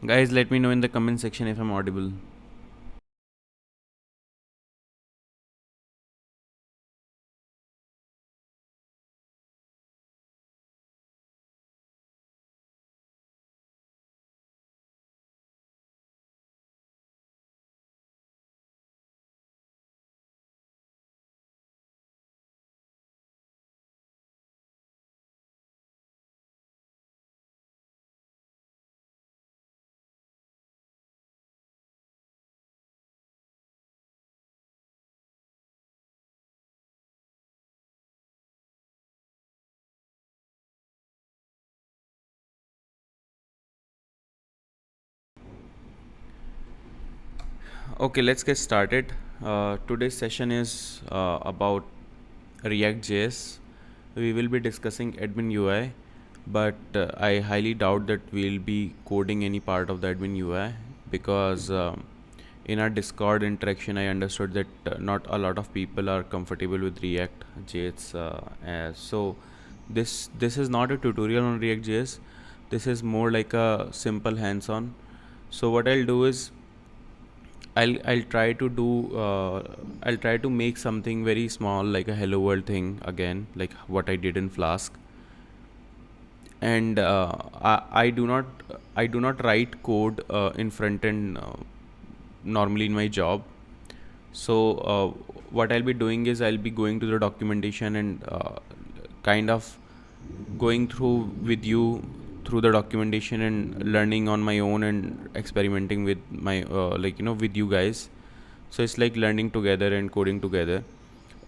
Guys, let me know in the comment section if I'm audible. Okay, let's get started. Today's session is about React JS. We will be discussing admin UI, but I highly doubt that we'll be coding any part of the admin UI because in our Discord interaction, I understood that not a lot of people are comfortable with React JS. So this is not a tutorial on React JS. This is more like a simple hands-on. So what I'll do is I'll try to do I'll try to make something very small like a hello world thing again, like what I did in Flask. And I do not write code in front end normally in my job. So what I'll be doing is I'll be going to the documentation and kind of going through with you through the documentation and learning on my own and experimenting with my with you guys. So it's like learning together and coding together.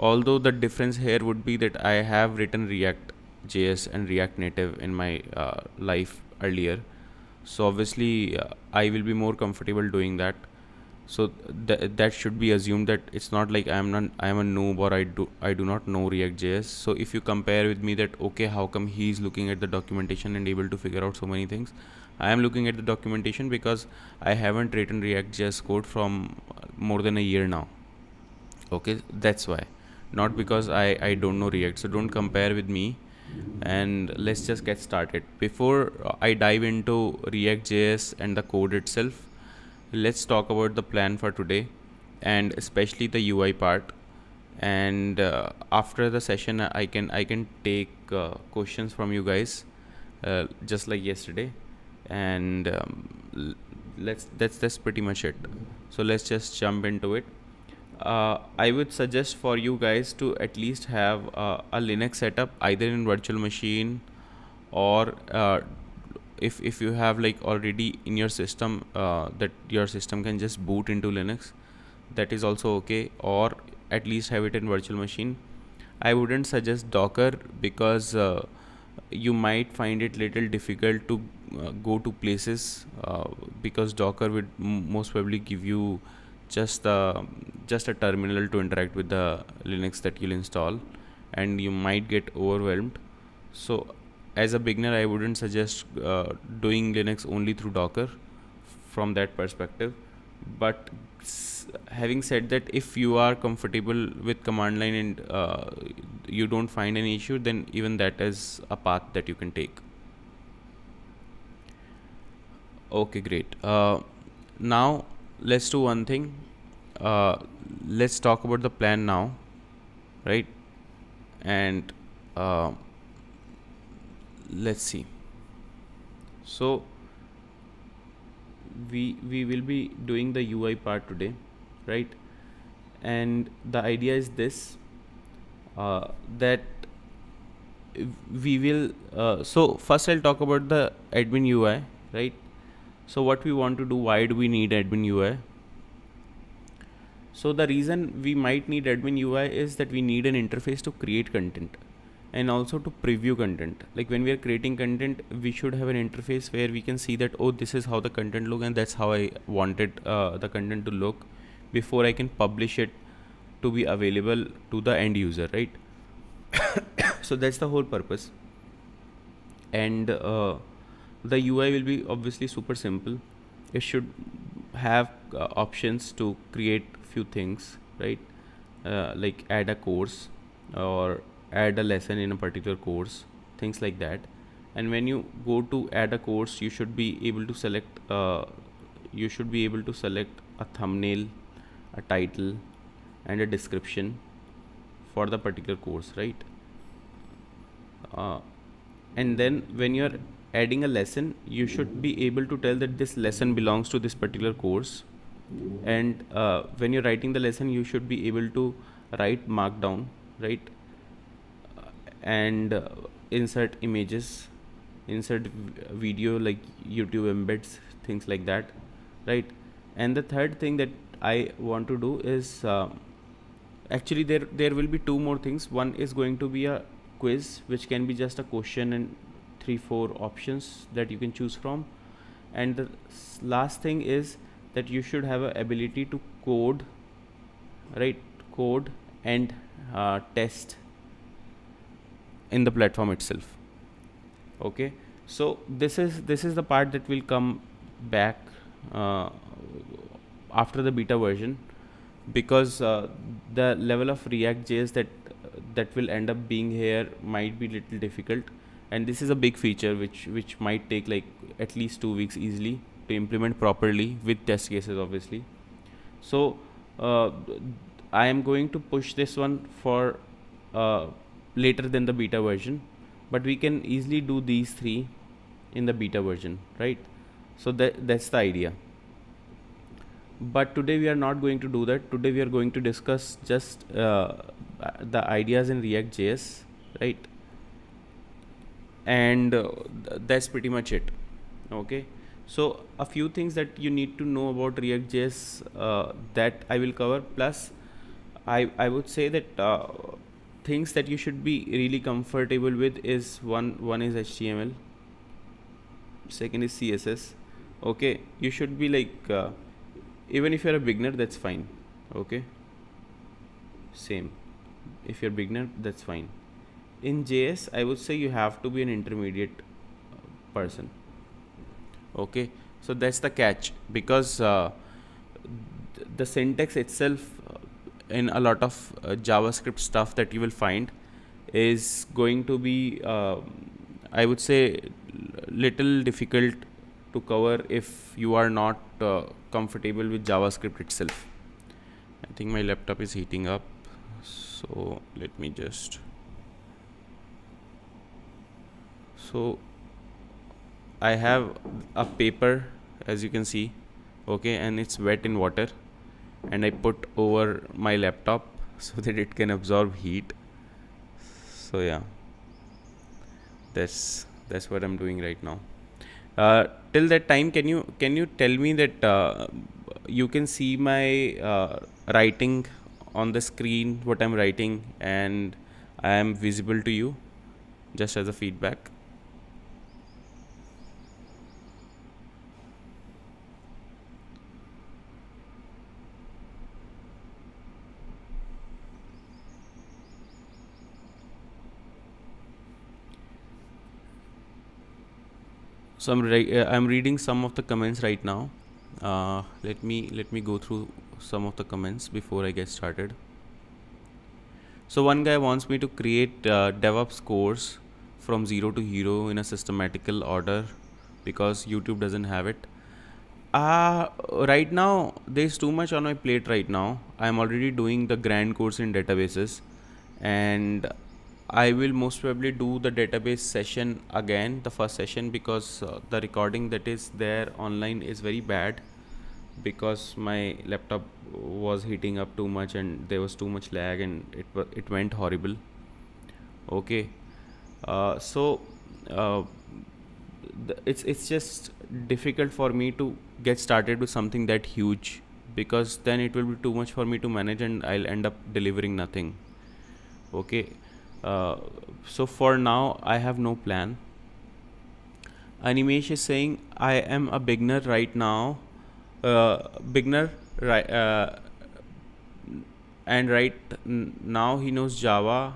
Although the difference here would be that I have written React JS and React Native in my life earlier, so obviously I will be more comfortable doing that. So that should be assumed that it's not like I'm a noob or I do not know React JS. So if you compare with me that okay, how come he's looking at the documentation and able to figure out so many things, I am looking at the documentation because I haven't written React JS code from more than a year now. Okay, that's why, not because I don't know React. So don't compare with me, and let's just get started. Before I dive into React JS and the code itself, let's talk about the plan for today, and especially the UI part. And after the session I can take questions from you guys, just like yesterday. And that's pretty much it. So let's just jump into it. I would suggest for you guys to at least have a Linux setup either in virtual machine, or if you have like already in your system that your system can just boot into Linux, that is also okay, or at least have it in virtual machine. I wouldn't suggest Docker because you might find it little difficult to go to places, because Docker would most probably give you just just a terminal to interact with the Linux that you'll install, and you might get overwhelmed. So as a beginner, I wouldn't suggest doing Linux only through Docker from that perspective. But having said that, if you are comfortable with command line and you don't find any issue, then even that is a path that you can take. Okay, great. Now let's do one thing. Let's talk about the plan now, right? And let's see. So we will be doing the UI part today, right? And the idea is this, that we will so first I'll talk about the admin UI, right? So what we want to do, why do we need admin UI? So the reason we might need admin UI is that we need an interface to create content and also to preview content. Like when we are creating content, we should have an interface where we can see that, oh, this is how the content look and that's how I wanted the content to look before I can publish it to be available to the end user, right? So that's the whole purpose. And the UI will be obviously super simple. It should have options to create few things, right? Like add a course or add a lesson in a particular course, things like that. and when you go to add a course, you should be able to select a thumbnail, a title, and a description for the particular course, right? And then when you're adding a lesson, you should be able to tell that this lesson belongs to this particular course. And when you're writing the lesson, you should be able to write markdown, right? And insert images, insert video like YouTube embeds, things like that, right? And the third thing that I want to do is actually there will be two more things. One is going to be a quiz, which can be just a question and 3-4 options that you can choose from. And the last thing is that you should have a ability to code, right? Code and test in the platform itself. Okay, so this is the part that will come back after the beta version, because the level of React JS that will end up being here might be little difficult, and this is a big feature which might take like at least 2 weeks easily to implement properly with test cases, obviously. So I am going to push this one for later than the beta version, but we can easily do these three in the beta version, right? So that's the idea. But today we are not going to do that. Today we are going to discuss just the ideas in React JS, right? And that's pretty much it. Okay, so a few things that you need to know about React JS that I will cover, plus I would say that things that you should be really comfortable with is one is HTML, second is CSS. Okay, you should be like even if you're a beginner, that's fine. Okay, same, if you're beginner, that's fine. In JS, I would say you have to be an intermediate person. Okay, so that's the catch, because the syntax itself in a lot of JavaScript stuff that you will find is going to be I would say little difficult to cover if you are not comfortable with JavaScript itself. I think my laptop is heating up, so let me just, so I have a paper, as you can see, okay, and it's wet in water, and I put over my laptop so that it can absorb heat. So yeah, that's what I'm doing right now. Till that time, can you tell me that you can see my writing on the screen, what I'm writing, and I am visible to you, just as a feedback? So I'm reading some of the comments right now. Let me go through some of the comments before I get started. So one guy wants me to create DevOps course from zero to hero in a systematical order because YouTube doesn't have it. Right now there's too much on my plate right now. I'm already doing the grand course in databases, and I will most probably do the database session again, the first session, because the recording that is there online is very bad, because my laptop was heating up too much and there was too much lag and it went horrible. Okay, so it's just difficult for me to get started with something that huge, because then it will be too much for me to manage and I'll end up delivering nothing. Okay, so for now I have no plan. Animesh is saying I am a beginner right now, beginner, right? And now he knows Java.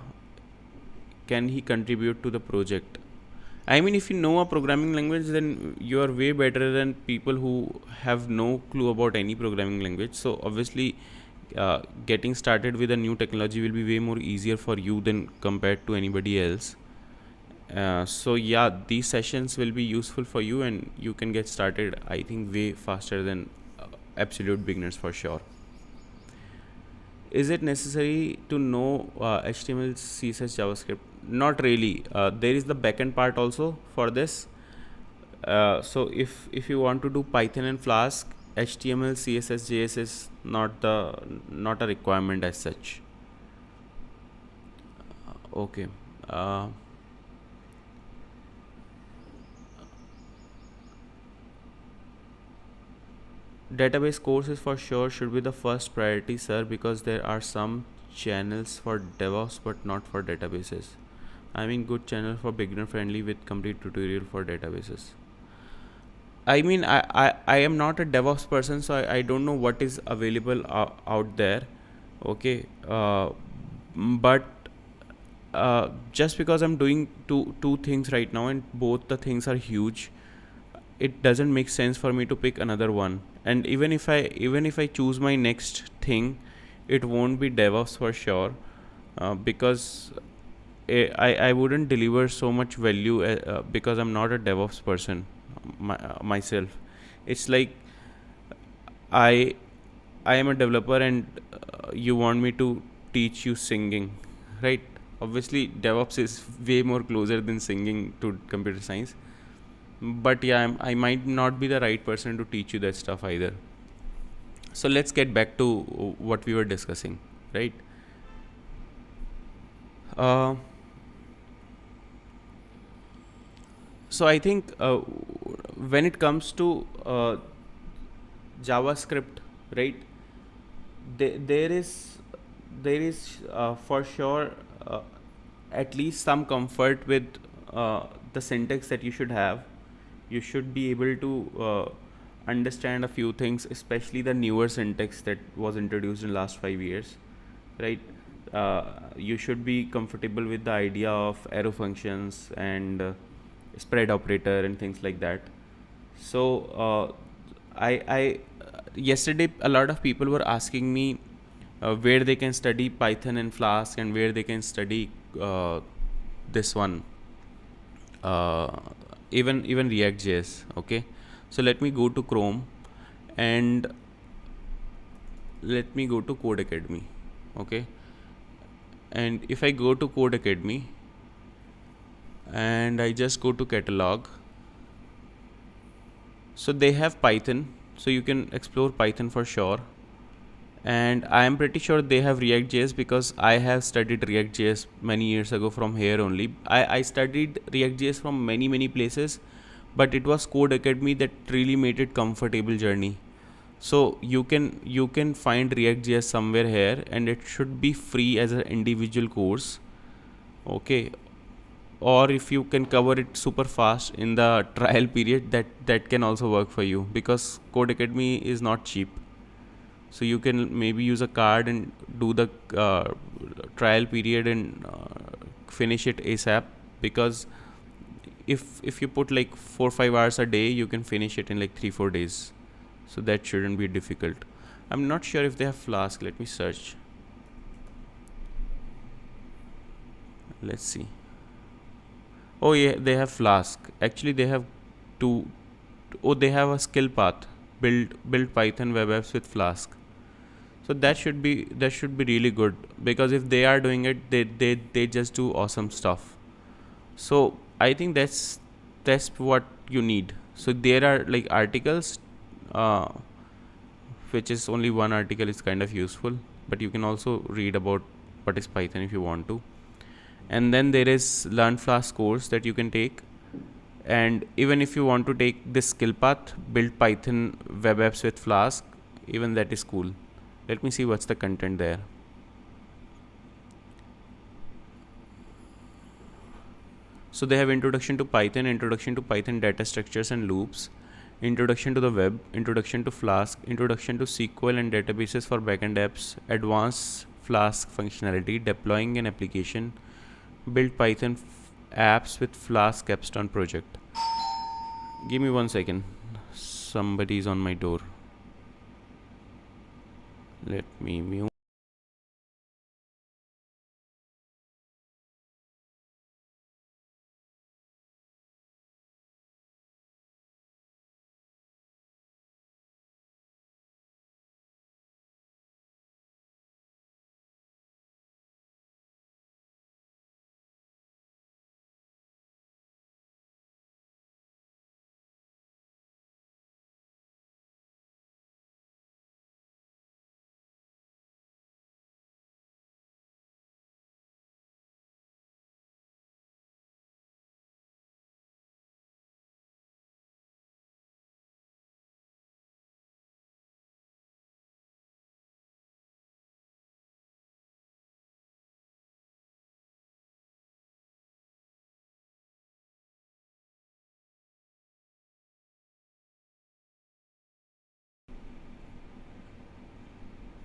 Can he contribute to the project? I mean, if you know a programming language, then you are way better than people who have no clue about any programming language. So obviously, getting started with a new technology will be way more easier for you than compared to anybody else. So yeah, these sessions will be useful for you, and you can get started, I think, way faster than absolute beginners for sure. Is it necessary to know HTML, CSS, JavaScript? Not really. There is the backend part also for this. So if you want to do Python and Flask, HTML, CSS, JS is not a requirement as such. Okay. Uh, Database courses for sure should be the first priority, sir, because there are some channels for DevOps but not for databases. I mean, good channel for beginner friendly with complete tutorial for databases. I mean, I am not a DevOps person, so I don't know what is available out there. Okay. But just because I'm doing two things right now and both the things are huge, it doesn't make sense for me to pick another one. And even if I choose my next thing, it won't be DevOps for sure, because I wouldn't deliver so much value because I'm not a DevOps person myself. It's like I I am a developer, and you want me to teach you singing, right? Obviously, DevOps is way more closer than singing to computer science. But yeah, I might not be the right person to teach you that stuff either. So let's get back to what we were discussing, right? Uh, so I think when it comes to JavaScript, right? There is for sure uh, at least some comfort with the syntax that you should have. You should be able to understand a few things, especially the newer syntax that was introduced in last 5 years, right? You should be comfortable with the idea of arrow functions and spread operator and things like that. So I yesterday a lot of people were asking me where they can study Python and Flask, and where they can study this one, uh, even React JS. Okay, so let me go to Chrome and let me go to Code Academy. Okay, and if I go to Code Academy and I just go to catalog, so they have Python, so you can explore Python for sure. And I am pretty sure they have React JS because I have studied React JS many years ago from here only. I studied React JS from many places, but it was Code Academy that really made it comfortable journey. So you can find React JS somewhere here, and it should be free as an individual course. Okay, or if you can cover it super fast in the trial period, that can also work for you, because Code Academy is not cheap. So you can maybe use a card and do the trial period and finish it ASAP, because if you put like 4 5 hours a day, you can finish it in like 3 4 days. So that shouldn't be difficult. I'm not sure if they have Flask. Let me search. Let's see. Oh yeah, they have Flask. Actually, they have two. Oh, they have a skill path. Build Python web apps with Flask. So that should be really good, because if they are doing it, they just do awesome stuff. So I think that's what you need. So there are like articles, uh, which is only one article is kind of useful, but you can also read about what is Python if you want to. And then there is Learn Flask course that you can take. And even if you want to take this skill path, build Python web apps with Flask, even that is cool. Let me see what's the content there. So they have introduction to Python data structures and loops, introduction to the web, introduction to Flask, introduction to SQL and databases for backend apps, advanced Flask functionality, deploying an application, build Python apps with Flask capstone project. Give me 1 second. Somebody's on my door. Let me mute.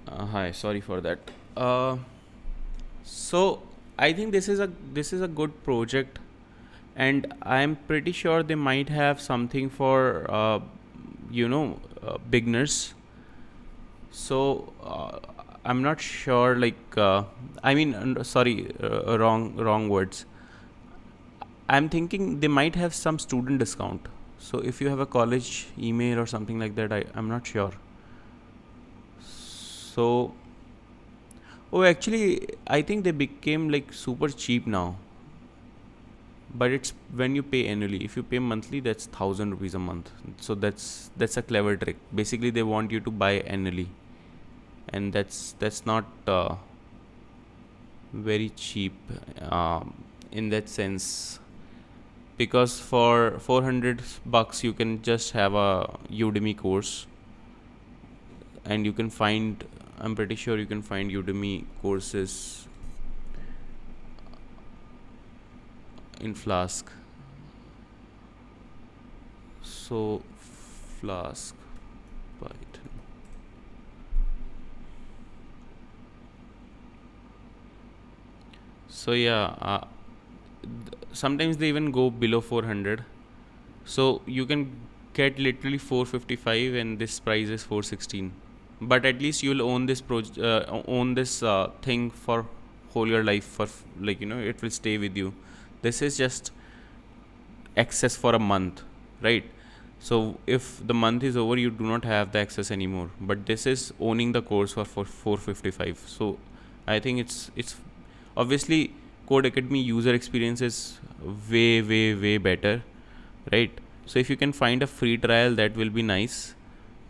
Hi, sorry for that. Uh, so I think this is a good project, and I'm pretty sure they might have something for beginners. So I'm not sure. I mean, sorry, wrong words. I'm thinking they might have some student discount. So if you have a college email or something like that, I'm not sure. So, oh, actually, I think they became like super cheap now. But it's when you pay annually. If you pay monthly, that's 1,000 rupees a month. So that's a clever trick. Basically, they want you to buy annually, and that's not very cheap in that sense. Because for 400 bucks, you can just have a Udemy course, and you can find. I'm pretty sure you can find Udemy courses in Flask. So Flask Python. So yeah, sometimes they even go below 400. So you can get literally 455, and this price is 416. But at least you'll own this own this thing for whole your life. For it will stay with you. This is just access for a month, right? So if the month is over, you do not have the access anymore. But this is owning the course for 455. So I think it's obviously Code Academy user experience is way better, right? So if you can find a free trial, that will be nice.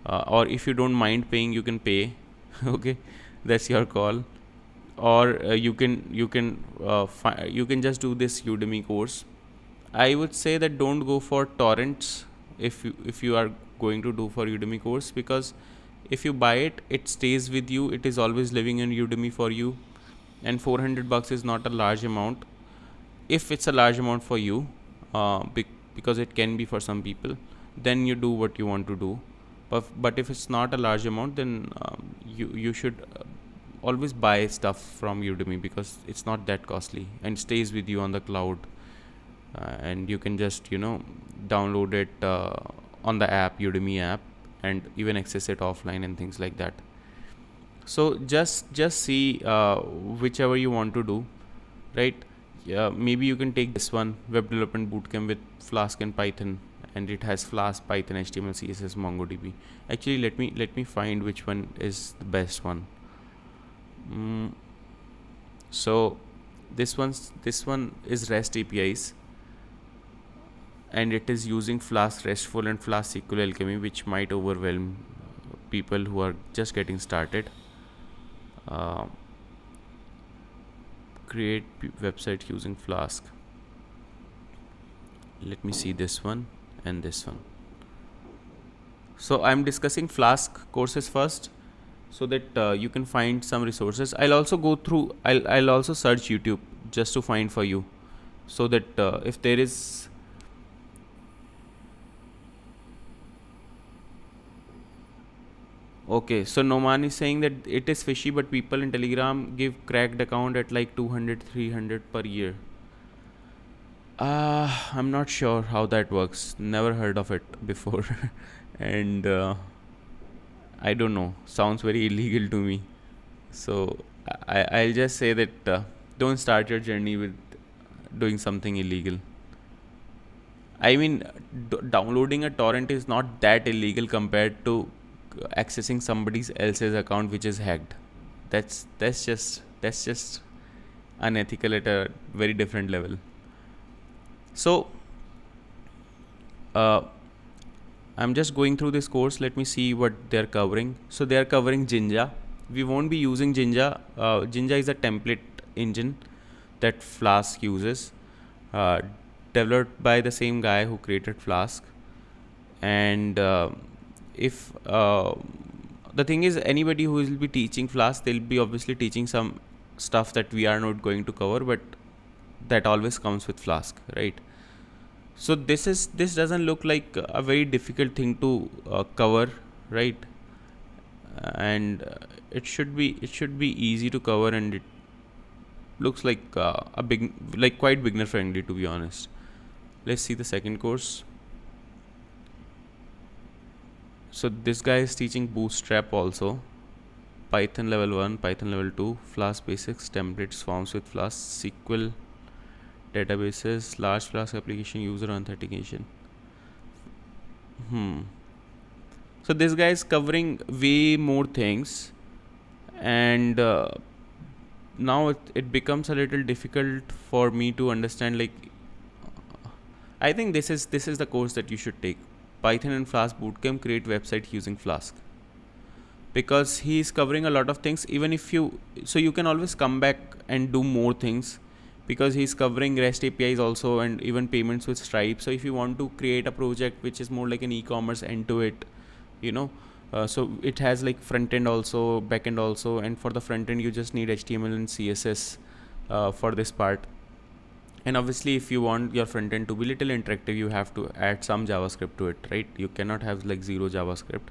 Or if you don't mind paying, you can pay. Okay, that's your call. Or you can just do this Udemy course. I would say that don't go for torrents if you are going to do for Udemy course, because if you buy it, it stays with you. It is always living in Udemy for you, and 400 bucks is not a large amount. If it's a large amount for you, because it can be for some people, then you do what you want to do. But if it's not a large amount, then you should always buy stuff from Udemy, because it's not that costly and stays with you on the cloud. And you can just download it on the app, Udemy app, and even access it offline and things like that. So just see whichever you want to do, right? Yeah, maybe you can take this one, web development bootcamp with Flask and Python, and it has Flask, Python, HTML, CSS, MongoDB. Actually, let me find which one is the best one. So this one is REST APIs, and it is using Flask RESTful and Flask SQL Alchemy, which might overwhelm people who are just getting started. Create website using Flask. Let me see this one and this one. So I'm discussing Flask courses first, so that you can find some resources. I'll also go through. I'll also search YouTube just to find for you, so that if there is. Okay, so Noman is saying that it is fishy, but people in Telegram give cracked account at like 200, 300 per year. I'm not sure how that works. Never heard of it before. And I don't know. Sounds very illegal to me. So I'll just say that don't start your journey with doing something illegal. I mean, downloading a torrent is not that illegal compared to accessing somebody else's account which is hacked. That's just unethical at a very different level. So I'm just going through this course. Let me see what they're covering. So they're covering Jinja. We won't be using Jinja. Jinja is a template engine that Flask uses, developed by the same guy who created Flask. And if the thing is, anybody who will be teaching Flask, they'll be obviously teaching some stuff that we are not going to cover, but that always comes with Flask, right? So this doesn't look like a very difficult thing to cover, right? and it should be easy to cover, and it looks like quite beginner friendly, to be honest. Let's see the second course. So this guy is teaching Bootstrap also, Python level 1, Python level 2, Flask basics, templates, forms with Flask, SQL, databases, large Flask application, user authentication. So this guy is covering way more things, and now it becomes a little difficult for me to understand. Like, I think this is the course that you should take. Python and Flask Bootcamp, create website using Flask, because he is covering a lot of things. Even if you can always come back and do more things, because he's covering REST APIs also, and even payments with Stripe. So if you want to create a project which is more like an e-commerce end to it, so it has like front end also, back end also, and for the front end you just need HTML and CSS for this part. And obviously if you want your front end to be little interactive, you have to add some JavaScript to it, right? You cannot have like zero JavaScript.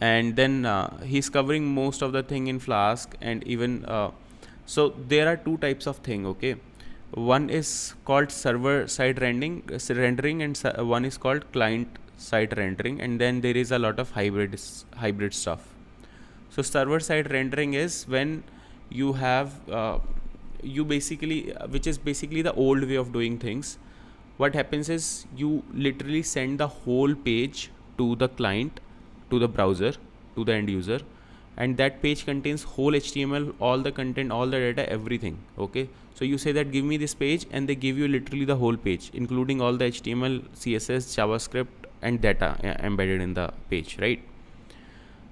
And then he's covering most of the thing in Flask, and even so there are two types of thing. Okay, one is called server side rendering, and one is called client side rendering, and then there is a lot of hybrid stuff. So server side rendering is when you have which is basically the old way of doing things. What happens is you literally send the whole page to the client, to the browser, to the end user, and that page contains whole HTML, all the content, all the data, everything. Okay, so you say that give me this page, and they give you literally the whole page, including all the HTML, CSS, JavaScript and data embedded in the page, right?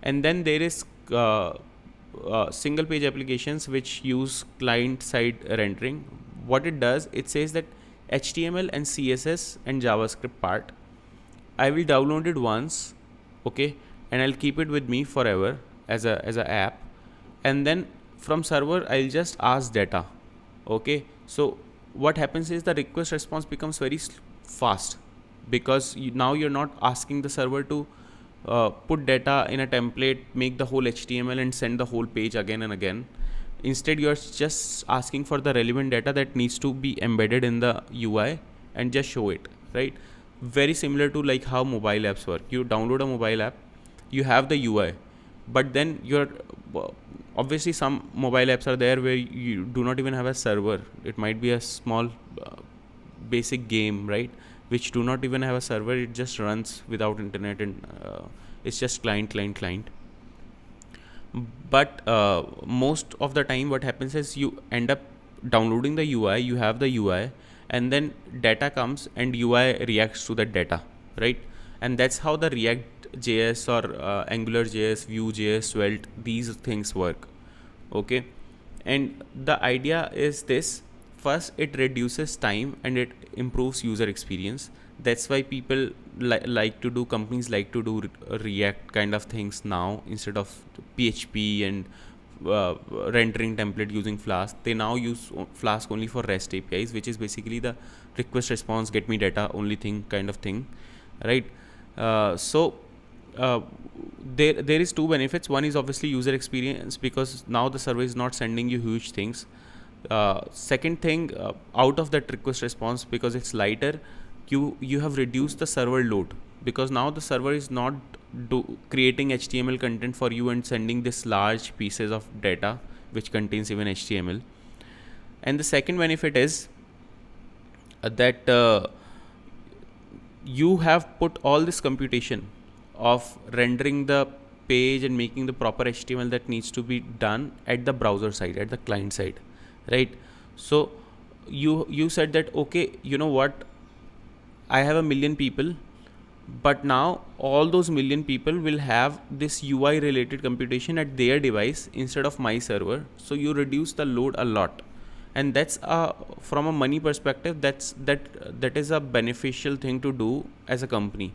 And then there is single page applications which use client side rendering. What it does, it says that HTML and CSS and JavaScript part, I will download it once, okay, and I'll keep it with me forever as a app, and then from server I'll just ask data. Okay, so what happens is the request response becomes very fast, because now you're not asking the server to put data in a template, make the whole HTML and send the whole page again and again. Instead you're just asking for the relevant data that needs to be embedded in the UI and just show it, right? Very similar to like how mobile apps work. You download a mobile app, you have the UI, but then you're obviously some mobile apps are there where you do not even have a server. It might be a small basic game, right, which do not even have a server. It just runs without internet, and it's just client. But most of the time what happens is you end up downloading the UI, you have the UI, and then data comes and UI reacts to that data, right? And that's how the React JS or Angular JS, Vue JS, Svelte, these things work. Okay, and the idea is this: first, it reduces time and it improves user experience. That's why people companies like to do React kind of things now instead of PHP and rendering template using Flask. They now use Flask only for REST APIs, which is basically the request response, get me data only thing kind of thing, right? There is two benefits. One is obviously user experience, because now the server is not sending you huge things. Second thing, out of that request response, because it's lighter, you have reduced the server load, because now the server is not creating HTML content for you and sending this large pieces of data which contains even HTML. And the second benefit is that you have put all this computation of rendering the page and making the proper HTML that needs to be done at the browser side, at the client side, right? So you said that, okay, you know what, I have 1 million people, but now all those 1 million people will have this UI related computation at their device instead of my server. So you reduce the load a lot, and that's from a money perspective, that is a beneficial thing to do as a company.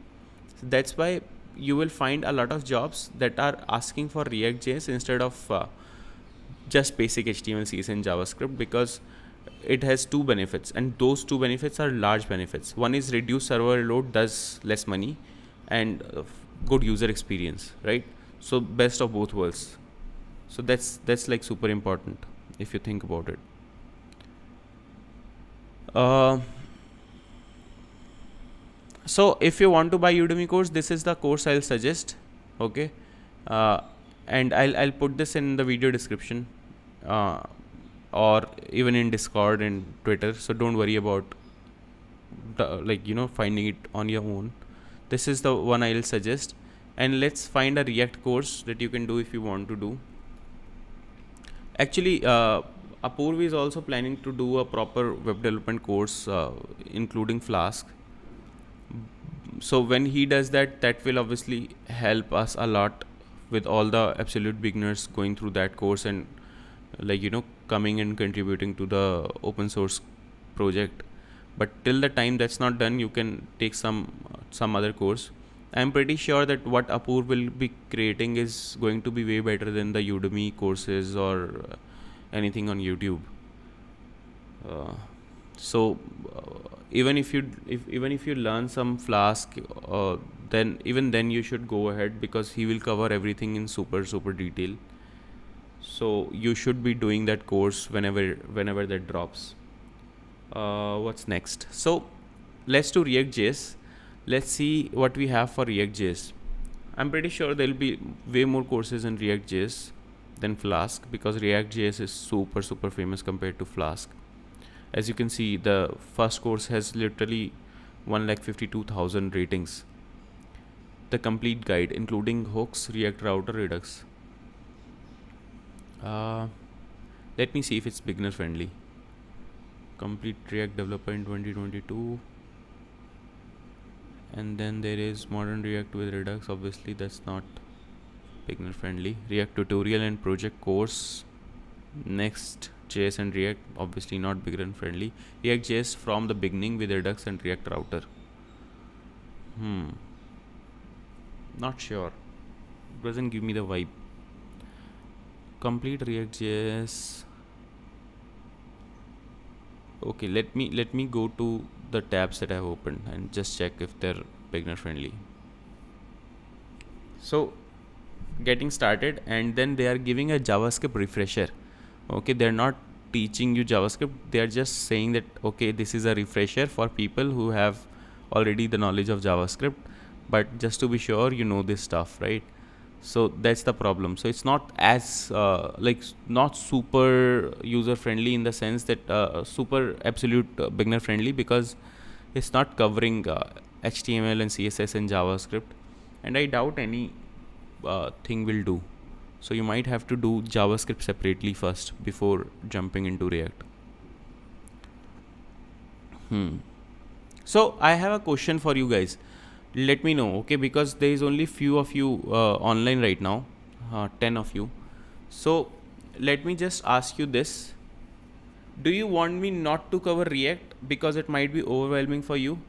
So that's why you will find a lot of jobs that are asking for React JS instead of just basic HTML, CSS and JavaScript, because it has two benefits, and those two benefits are large benefits. One is reduced server load, thus less money, and good user experience, right? So best of both worlds. So that's like super important if you think about it. So if you want to buy Udemy course, this is the course I'll suggest. Okay. uh, and I'll put this in the video description, or even in Discord and Twitter, so don't worry about finding it on your own. This is the one I'll suggest. And let's find a React course that you can do if you want to do. Actually, Apurv is also planning to do a proper web development course, including Flask. So when he does that, that will obviously help us a lot with all the absolute beginners going through that course and coming and contributing to the open source project. But till the time that's not done, you can take some other course. I'm pretty sure that what Apurv will be creating is going to be way better than the Udemy courses or anything on YouTube. So even if you learn some Flask, then you should go ahead, because he will cover everything in super detail. So you should be doing that course whenever that drops. What's next? So let's do React JS. Let's see what we have for React JS. I'm pretty sure there'll be way more courses in React JS than Flask, because React JS is super famous compared to Flask. As you can see, the first course has literally 152,000 ratings. The complete guide, including hooks, React Router, Redux. Let me see if it's beginner friendly. Complete React Developer in 2022. And then there is Modern React with Redux. Obviously that's not beginner friendly. React Tutorial and Project Course. Next, JS and React, obviously not beginner friendly. React JS from the beginning with Redux and React Router. Not sure. Doesn't give me the vibe. Complete React JS. Okay, let me go to the tabs that I have opened and just check if they're beginner friendly. So getting started, and then they are giving a JavaScript refresher. Okay, they're not teaching you JavaScript, they are just saying that okay, this is a refresher for people who have already the knowledge of JavaScript, but just to be sure you know this stuff, right? So that's the problem. So it's not as not super user friendly in the sense that super absolute beginner friendly, because it's not covering HTML and CSS and JavaScript, and I doubt any thing will do. So you might have to do JavaScript separately first before jumping into React. So I have a question for you guys. Let me know, okay? Because there is only few of you online right now, 10 of you. So let me just ask you this. Do you want me not to cover React because it might be overwhelming for you?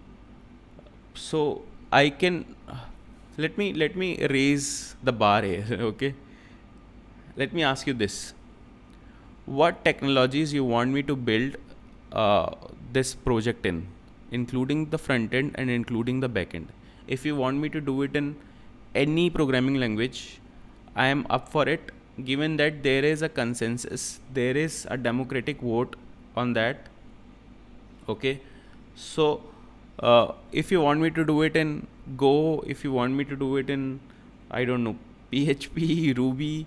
So I can, let me raise the bar here, okay? Let me ask you this. What technologies you want me to build this project in, including the front end and including the back end? If you want me to do it in any programming language, I am up for it, given that there is a consensus, there is a democratic vote on that. Okay, so if you want me to do it in Go, if you want me to do it in, I don't know, PHP, Ruby,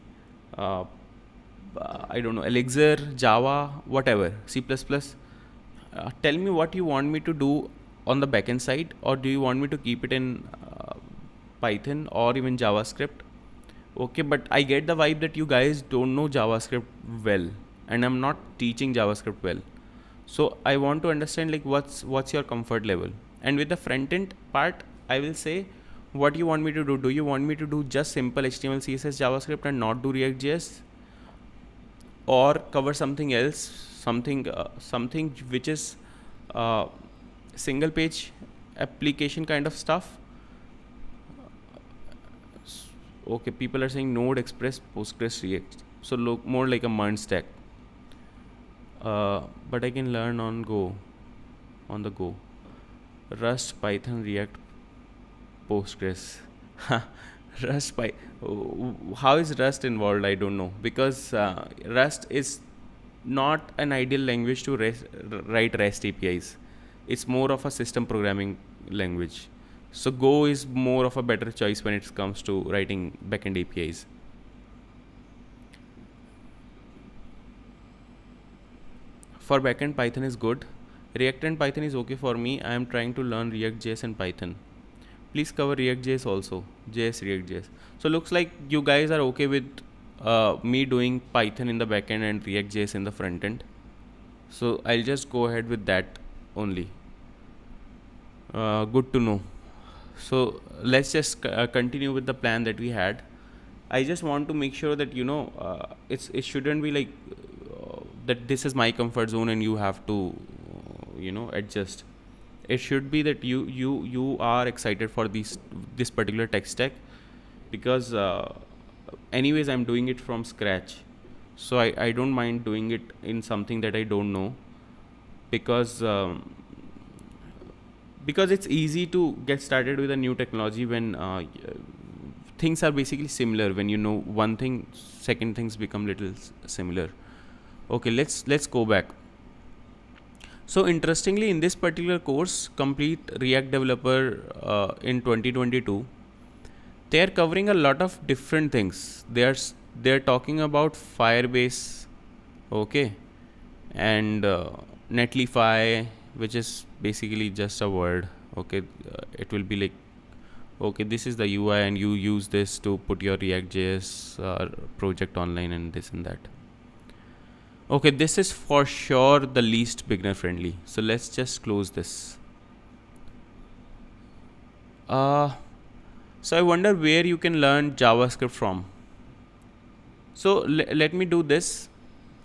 I don't know, Elixir, Java, whatever, C++. Tell me what you want me to do on the backend side, or do you want me to keep it in Python or even JavaScript? Okay, but I get the vibe that you guys don't know JavaScript well, and I'm not teaching JavaScript well. So I want to understand like what's your comfort level. And with the front end part, I will say what you want me to do. Do you want me to do just simple HTML, CSS, JavaScript and not do React JS, or cover something else, something which is single page application kind of stuff? Okay, people are saying Node, Express, Postgres, React. So look more like a MERN stack. But I can learn on the go. Rust, Python, React, Postgres. Rust by how is Rust involved? I don't know, because Rust is not an ideal language to write REST APIs. It's more of a system programming language. So Go is more of a better choice when it comes to writing backend APIs. For backend, Python is good. React and Python is okay for me. I am trying to learn React JS and Python. Please cover React JS also. JS, React JS. So looks like you guys are okay with me doing Python in the backend and React JS in the front end. So I'll just go ahead with that only. Good to know. So let's just continue with the plan that we had. I just want to make sure that it shouldn't be like that this is my comfort zone and you have to adjust. It should be that you are excited for this particular tech stack, because anyways I'm doing it from scratch, so I don't mind doing it in something that I don't know, because it's easy to get started with a new technology when things are basically similar. When you know one thing, second things become little similar. Okay, let's go back. So interestingly, in this particular course, Complete React Developer in 2022, they are covering a lot of different things. They're talking about Firebase, okay, and Netlify, which is basically just a word. Okay, it will be like, okay, this is the UI and you use this to put your React JS project online and this and that. Okay, this is for sure the least beginner friendly. So let's just close this. So I wonder where you can learn JavaScript from. So let me do this.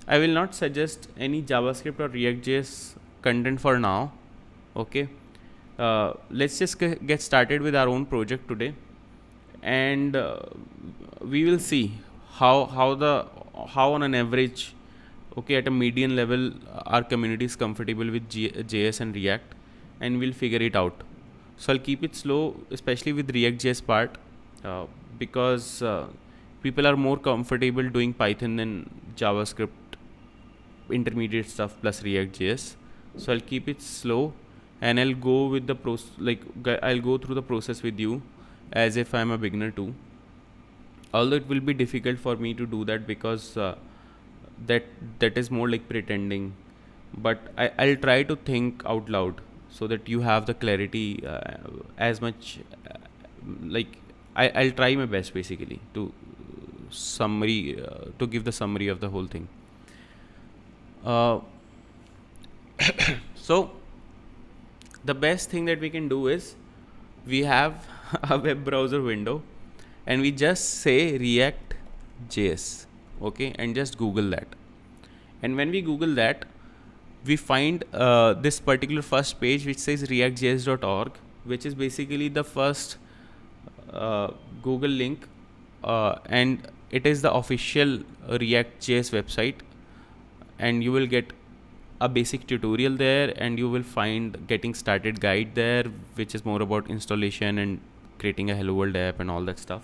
I will not suggest any JavaScript or React JS content for now. Okay. Let's just get started with our own project today, and we will see how on an average, okay, at a median level, our community is comfortable with JS and React, and we'll figure it out. So I'll keep it slow, especially with React JS part, because people are more comfortable doing Python than JavaScript intermediate stuff plus React JS. So I'll keep it slow, and I'll go with the I'll go through the process with you as if I'm a beginner too. Although it will be difficult for me to do that, because that is more like pretending, but I'll try to think out loud so that you have the clarity as much. I'll try my best basically to give the summary of the whole thing. So the best thing that we can do is, we have a web browser window and we just say React JS, okay, and just Google that. And when we Google that, we find this particular first page which says reactjs.org, which is basically the first Google link, and it is the official React JS website, and you will get a basic tutorial there, and you will find getting started guide there, which is more about installation and creating a hello world app and all that stuff.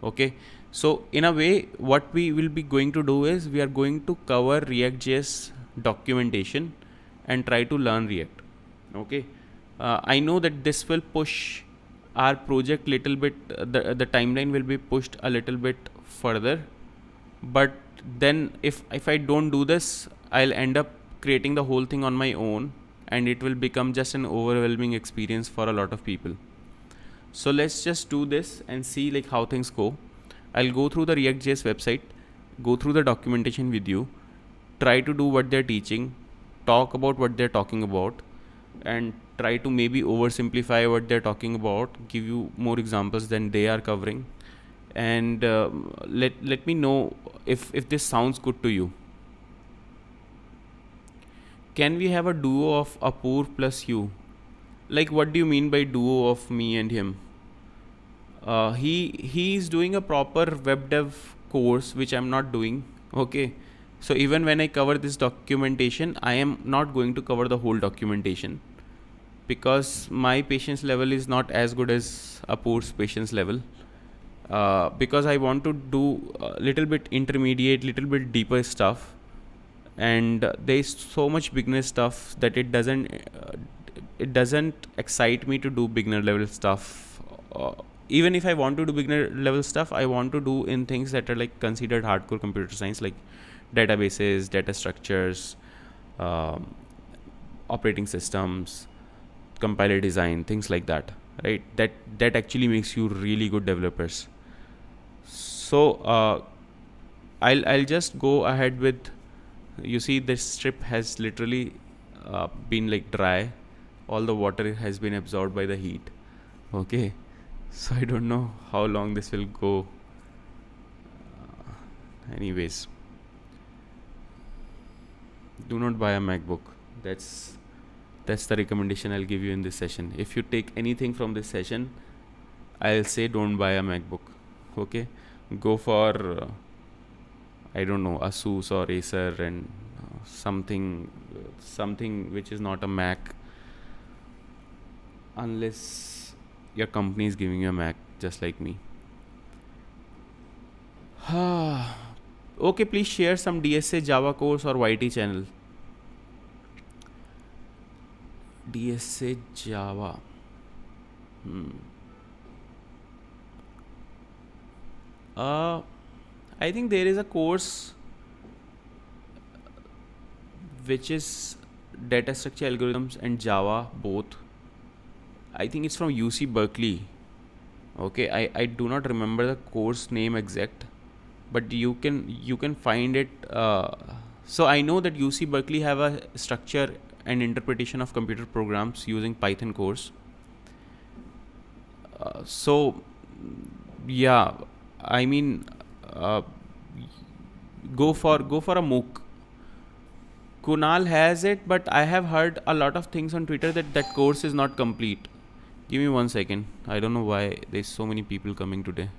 Okay, so in a way, what we will be going to do is, we are going to cover React JS documentation and try to learn React. Okay, I know that this will push our project little bit, the timeline will be pushed a little bit further, but then if I don't do this, I'll end up creating the whole thing on my own, and it will become just an overwhelming experience for a lot of people. So let's just do this and see like how things go. I'll go through the React.js website, go through the documentation with you, try to do what they're teaching, talk about what they're talking about, and try to maybe oversimplify what they're talking about, give you more examples than they are covering, and let me know if this sounds good to you. Can we have a duo of Apoor plus you? Like, what do you mean by duo of me and him? He is doing a proper web dev course, which I'm not doing. Okay, so even when I cover this documentation, I am not going to cover the whole documentation, because my patience level is not as good as Apoor's patience level. because I want to do a little bit intermediate, little bit deeper stuff, and there's so much beginner stuff that it doesn't excite me to do beginner level stuff. Even if I want to do beginner level stuff, I want to do in things that are like considered hardcore computer science, like databases, data structures, um, operating systems, compiler design, things like that, right? That actually makes you really good developers. So I'll just go ahead with, you see this strip has literally been like dry, all the water has been absorbed by the heat. Okay, so I don't know how long this will go. Anyways, do not buy a MacBook. That's the recommendation I'll give you in this session. If you take anything from this session, I'll say don't buy a MacBook. Okay, go for I don't know, Asus or Acer, and something which is not a Mac, unless your company is giving you a Mac, just like me. Okay, please share some DSA Java course or YT channel. DSA Java. I think there is a course which is data structure algorithms and Java both. I think it's from UC Berkeley. Okay, I do not remember the course name exact, but you can find it. So I know that UC Berkeley have a structure and interpretation of computer programs using Python course. So yeah, I mean, go for a MOOC. Kunal has it, but I have heard a lot of things on Twitter that course is not complete. Give me 1 second. I don't know why there's so many people coming today.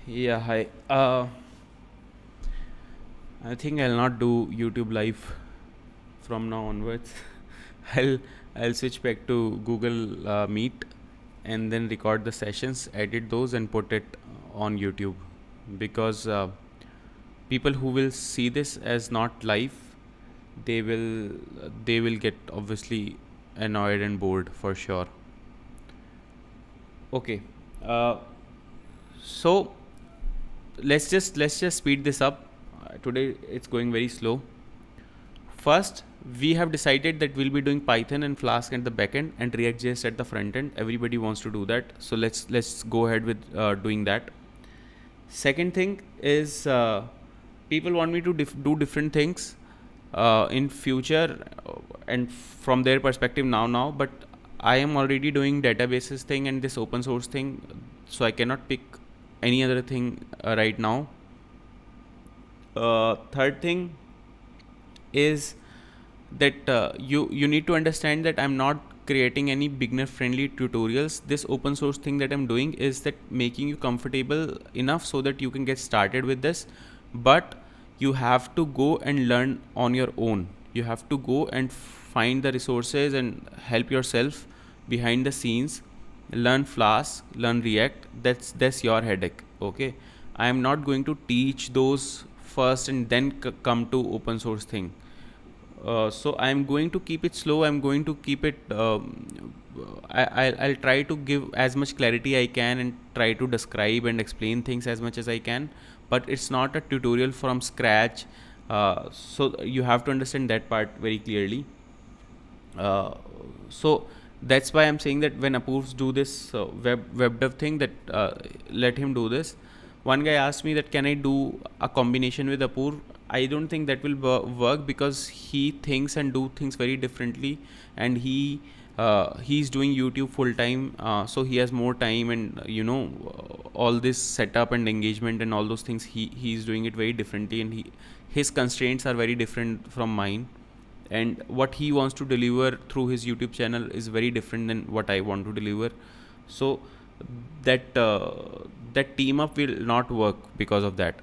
Yeah, hi. I think I'll not do YouTube live from now onwards. I'll I'll switch back to Google Meet and then record the sessions, edit those, and put it on YouTube, because people who will see this as not live, they will get obviously annoyed and bored for sure. Okay. So let's just speed this up. Today it's going very slow. First, we have decided that we'll be doing Python and Flask at the backend and React JS at the front end. Everybody wants to do that, so let's go ahead with doing that. Second thing is people want me to do different things in future and from their perspective now, but I am already doing databases thing and this open source thing, so I cannot pick any other thing right now. Third thing is that you need to understand that I'm not creating any beginner friendly tutorials. This open source thing that I'm doing is that making you comfortable enough so that you can get started with this, but you have to go and learn on your own. You have to go and find the resources and help yourself behind the scenes. Learn Flask, learn React. That's your headache. Okay, I am not going to teach those first and then come to open source thing. So I'm going to keep it slow. I'm going to keep it. I'll try to give as much clarity I can and try to describe and explain things as much as I can. But it's not a tutorial from scratch. So you have to understand that part very clearly. So that's why I'm saying that when Apoor's do this web dev thing, that let him do this. One guy asked me that can I do a combination with Apoor. I don't think that will work because he thinks and do things very differently, and he's doing YouTube full time, so he has more time, and all this setup and engagement and all those things he's doing it very differently, and his constraints are very different from mine, and what he wants to deliver through his YouTube channel is very different than what I want to deliver. So that team up will not work because of that.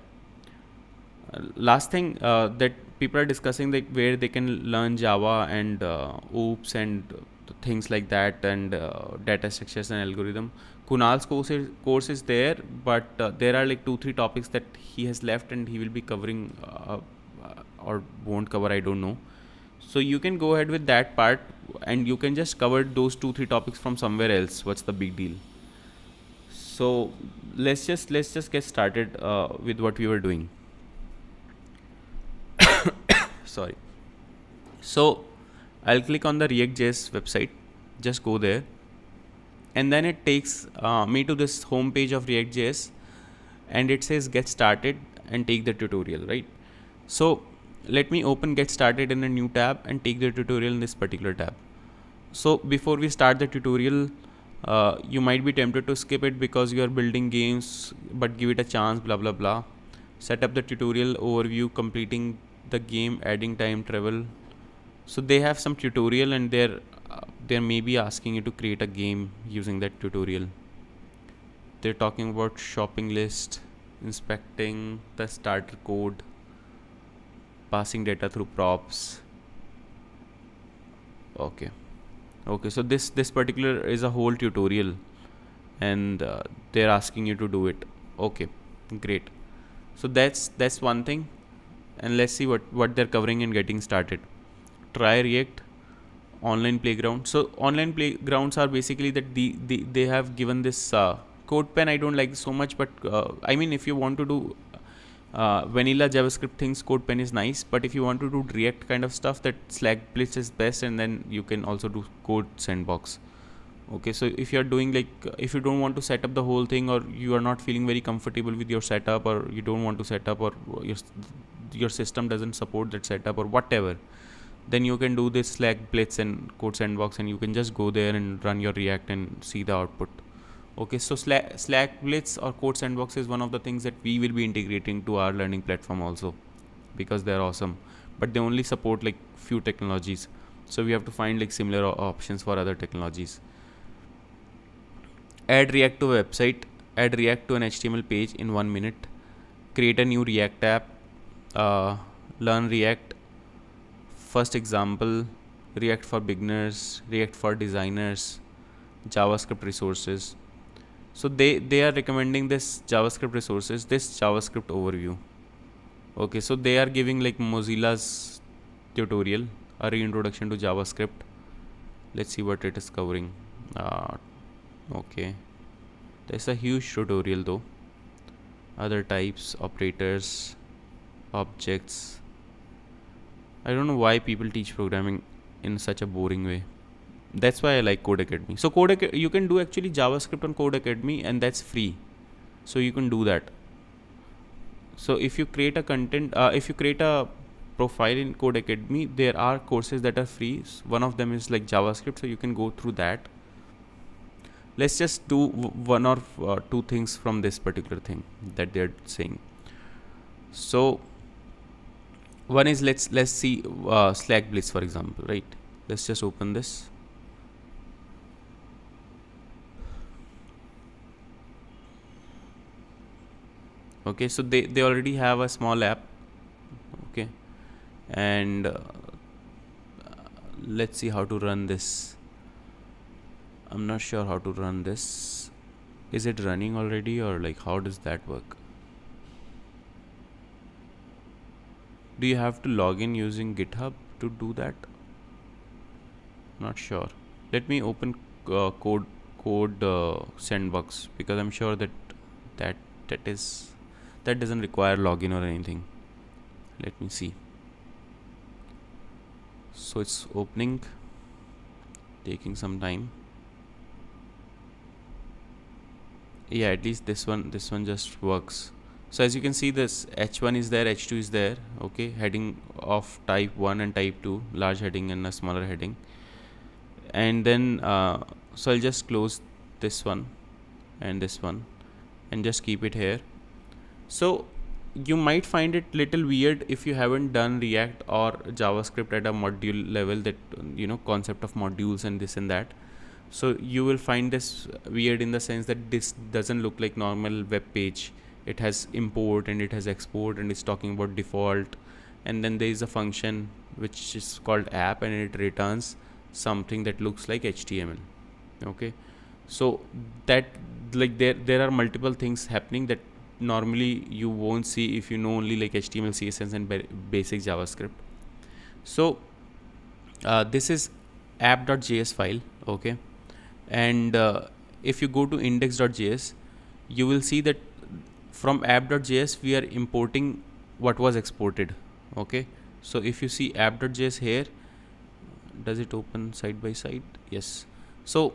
Last thing that people are discussing, like where they can learn Java and OOPS and things like that, and data structures and algorithm. Kunal's course is there, but there are like 2-3 topics that he has left and he will be covering or won't cover, I don't know. So you can go ahead with that part and you can just cover those 2-3 topics from somewhere else. What's the big deal? So let's just get started with what we were doing. Sorry. So I'll click on the React.js website, just go there, and then it takes me to this home page of React.js, and it says get started and take the tutorial, right? So let me open get started in a new tab and take the tutorial in this particular tab. So before we start the tutorial, you might be tempted to skip it because you are building games, but give it a chance, blah blah blah. Set up the tutorial overview, completing the game, adding time travel. So they have some tutorial, and they're maybe asking you to create a game using that tutorial. They're talking about shopping list, inspecting the starter code, passing data through props. Okay, so this particular is a whole tutorial, and they're asking you to do it. Okay, great. So that's one thing, and let's see what they're covering and getting started. Try React, online playground. So online playgrounds are basically that they have given this CodePen. I don't like so much, but I mean, if you want to do vanilla JavaScript things, CodePen is nice, but if you want to do React kind of stuff, that Slack Blitz is best, and then you can also do Code Sandbox. Okay, so if you're doing if you don't want to set up the whole thing, or you are not feeling very comfortable with your setup, or you don't want to set up, or your system doesn't support that setup or whatever, then you can do this Slack Blitz and Code Sandbox, and you can just go there and run your React and see the output. Okay, so Slack Blitz or Code Sandbox is one of the things that we will be integrating to our learning platform also, because they're awesome, but they only support like few technologies, so we have to find similar options for other technologies. Add React to a website, add React to an HTML page in 1 minute, create a new React app, learn React. First example, React for beginners, React for designers, JavaScript resources. So they are recommending this JavaScript resources, this JavaScript overview. Okay, so they are giving Mozilla's tutorial, a reintroduction to JavaScript. Let's see what it is covering. Okay, there's a huge tutorial though. other types, operators, objects. I don't know why people teach programming in such a boring way. That's why I like Code Academy. So you can do actually JavaScript on Code Academy, and that's free. So you can do that. So if you create if you create a profile in Code Academy, there are courses that are free. One of them is like JavaScript, so you can go through that. Let's just do one or two things from this particular thing that they're saying. So one is let's see Slack Blitz, for example, right? Let's just open this. Okay, so they already have a small app. Okay, and let's see how to run this. I'm not sure how to run this. Is it running already, or like how does that work? Do you have to log in using GitHub to do that? Not sure. Let me open code sandbox, because I'm sure that doesn't require login or anything. Let me see. So it's opening, taking some time. Yeah, at least this one just works. So as you can see, this H1 is there, H2 is there. Okay, heading of type 1 and type 2, large heading and a smaller heading. And then so I'll just close this one and this one and just keep it here. So you might find it little weird if you haven't done React or JavaScript at a module level, that concept of modules and this and that. So you will find this weird in the sense that this doesn't look like normal web page. It has import and it has export, and it's talking about default, and then there is a function which is called app, and it returns something that looks like HTML. Okay, so that like there are multiple things happening that normally you won't see if you know only like HTML, CSS and basic JavaScript. So this is app.js file. Okay, and if you go to index.js, you will see that from app.js we are importing what was exported. Okay, so if you see app.js here, does it open side by side? Yes. So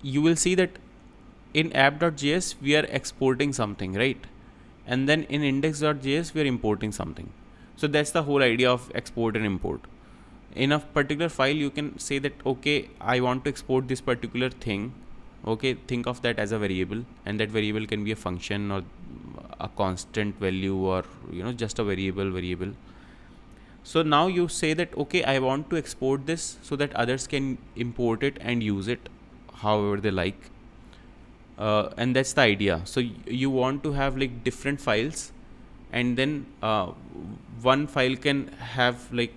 you will see that in app.js we are exporting something, right? And then in index.js we are importing something. So that's the whole idea of export and import. In a particular file you can say that, okay, I want to export this particular thing. Okay, think of that as a variable, and that variable can be a function or a constant value, or just a variable. So now you say that, okay, I want to export this so that others can import it and use it however they like. And that's the idea. So you want to have like different files, and then one file can have like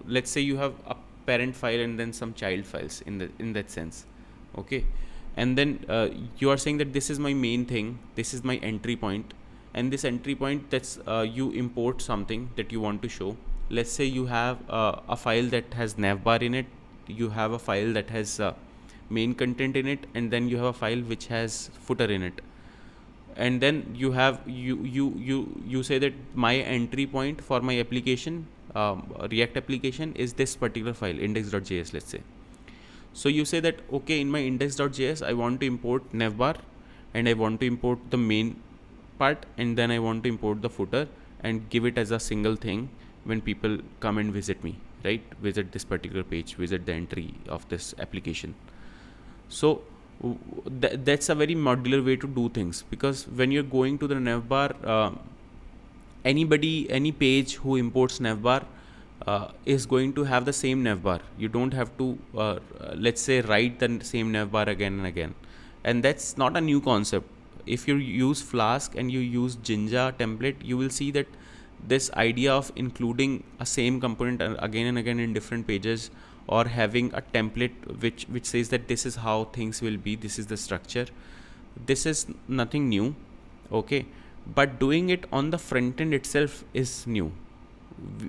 let's say you have a parent file and then some child files in that sense. Okay, and then you are saying that this is my main thing, this is my entry point, and this entry point, that's you import something that you want to show. Let's say you have a file that has navbar in it, you have a file that has main content in it, and then you have a file which has footer in it. And then you have you say that my entry point for my application, React application, is this particular file, index.js, let's say. So you say that, okay, in my index.js I want to import navbar, and I want to import the main part, and then I want to import the footer and give it as a single thing when people come and visit me, right? Visit this particular page, visit the entry of this application. So that's a very modular way to do things, because when you're going to the navbar, any page who imports navbar is going to have the same navbar. You don't have to let's say write the same navbar again and again, and that's not a new concept. If you use Flask and you use Jinja template, you will see that this idea of including a same component again and again in different pages, or having a template which says that this is how things will be, this is the structure, this is nothing new. Okay, but doing it on the front end itself is new.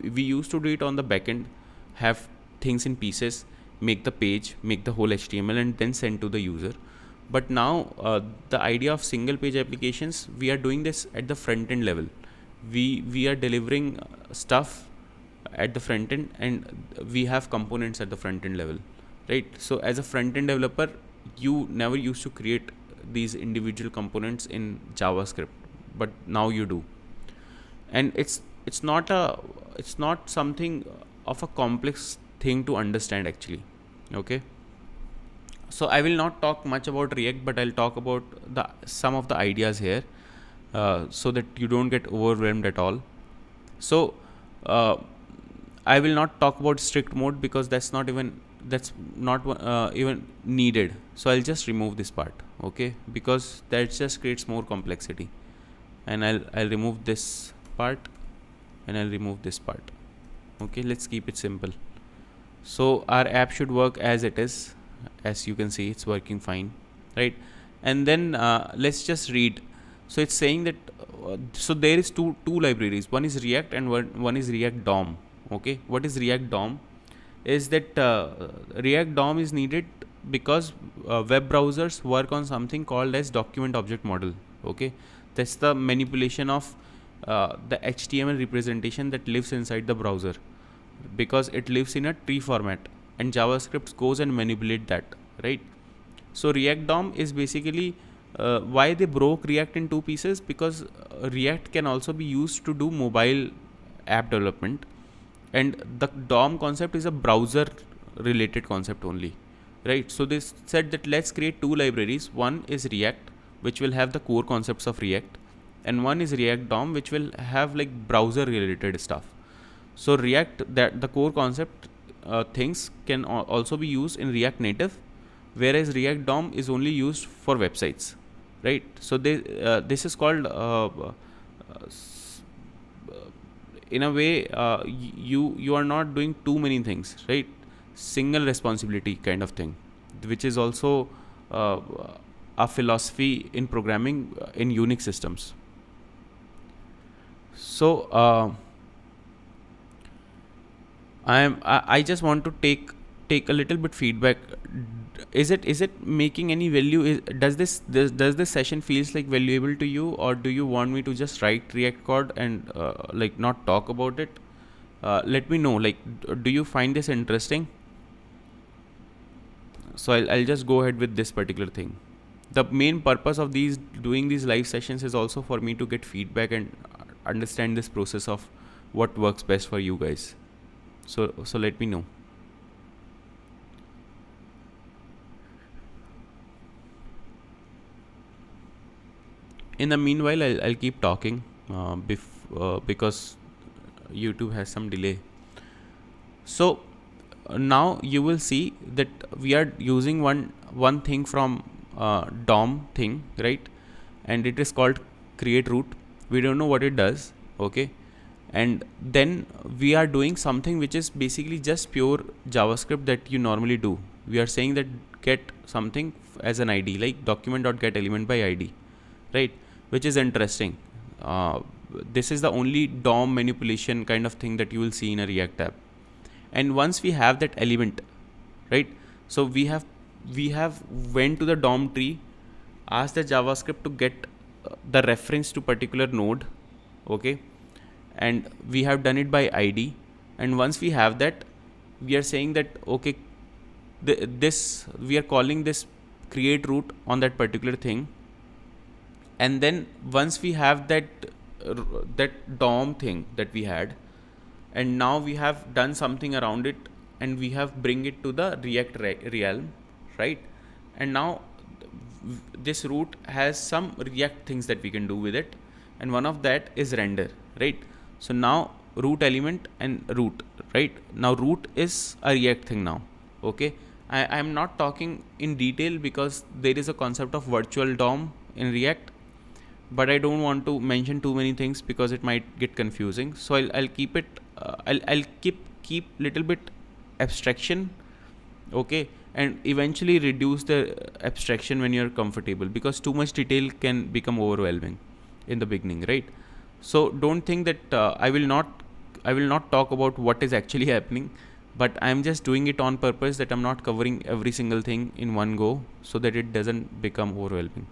We used to do it on the back end, have things in pieces, make the page, make the whole HTML, and then send to the user. But now the idea of single page applications, we are doing this at the front end level. We are delivering stuff at the front end, and we have components at the front end level, right? So as a front end developer, you never used to create these individual components in JavaScript, but now you do. And it's not something of a complex thing to understand actually. Okay, so I will not talk much about React, but I'll talk about some of the ideas here, so that you don't get overwhelmed at all. So I will not talk about strict mode because that's not even needed. So I'll just remove this part, okay, because that just creates more complexity. And I'll remove this part, and I'll remove this part. Okay, let's keep it simple. So our app should work as it is. As you can see, it's working fine, right? And then let's just read. So it's saying that so there is two libraries. One is React and one is React DOM. Okay, what is React DOM? Is that React DOM is needed because web browsers work on something called as document object model. Okay, that's the manipulation of the HTML representation that lives inside the browser, because it lives in a tree format, and JavaScript goes and manipulate that, right? So React DOM is basically why they broke React in two pieces, because React can also be used to do mobile app development, and the DOM concept is a browser related concept only, right? So they said that let's create two libraries. One is React, which will have the core concepts of React, and one is React DOM, which will have like browser related stuff. So React, that the core concept things can also be used in React Native, whereas React DOM is only used for websites, right? So this is called in a way you are not doing too many things, right? Single responsibility kind of thing, which is also a philosophy in programming in Unix systems. So I just want to take a little bit feedback. Is it making any value? Does this session feels like valuable to you, or do you want me to just write React code and like not talk about it? Let me know. Like, do you find this interesting? So I'll just go ahead with this particular thing. The main purpose of doing these live sessions is also for me to get feedback and understand this process of what works best for you guys. So let me know. In the meanwhile, I'll keep talking because YouTube has some delay. So now you will see that we are using one thing from DOM thing, right? And it is called create root. We don't know what it does, okay? And then we are doing something which is basically just pure JavaScript that you normally do. We are saying that get something as an ID, like document.getElement by ID, right? Which is interesting. This is the only DOM manipulation kind of thing that you will see in a React app. And once we have that element, right? So we have went to the DOM tree, asked the JavaScript to get the reference to particular node, okay? And we have done it by ID. And once we have that, we are saying that okay, we are calling this create root on that particular thing. And then once we have that DOM thing that we had, and now we have done something around it, and we have bring it to the React realm, right? And now this root has some React things that we can do with it, and one of that is render, right? So now root element and root, right? Now root is a React thing now, okay? I am not talking in detail because there is a concept of virtual DOM in React, but I don't want to mention too many things because it might get confusing. So I'll keep it. I'll keep little bit abstraction, okay, and eventually reduce the abstraction when you're comfortable, because too much detail can become overwhelming in the beginning, right? So don't think that I will not talk about what is actually happening. but I'm just doing it on purpose that I'm not covering every single thing in one go so that it doesn't become overwhelming.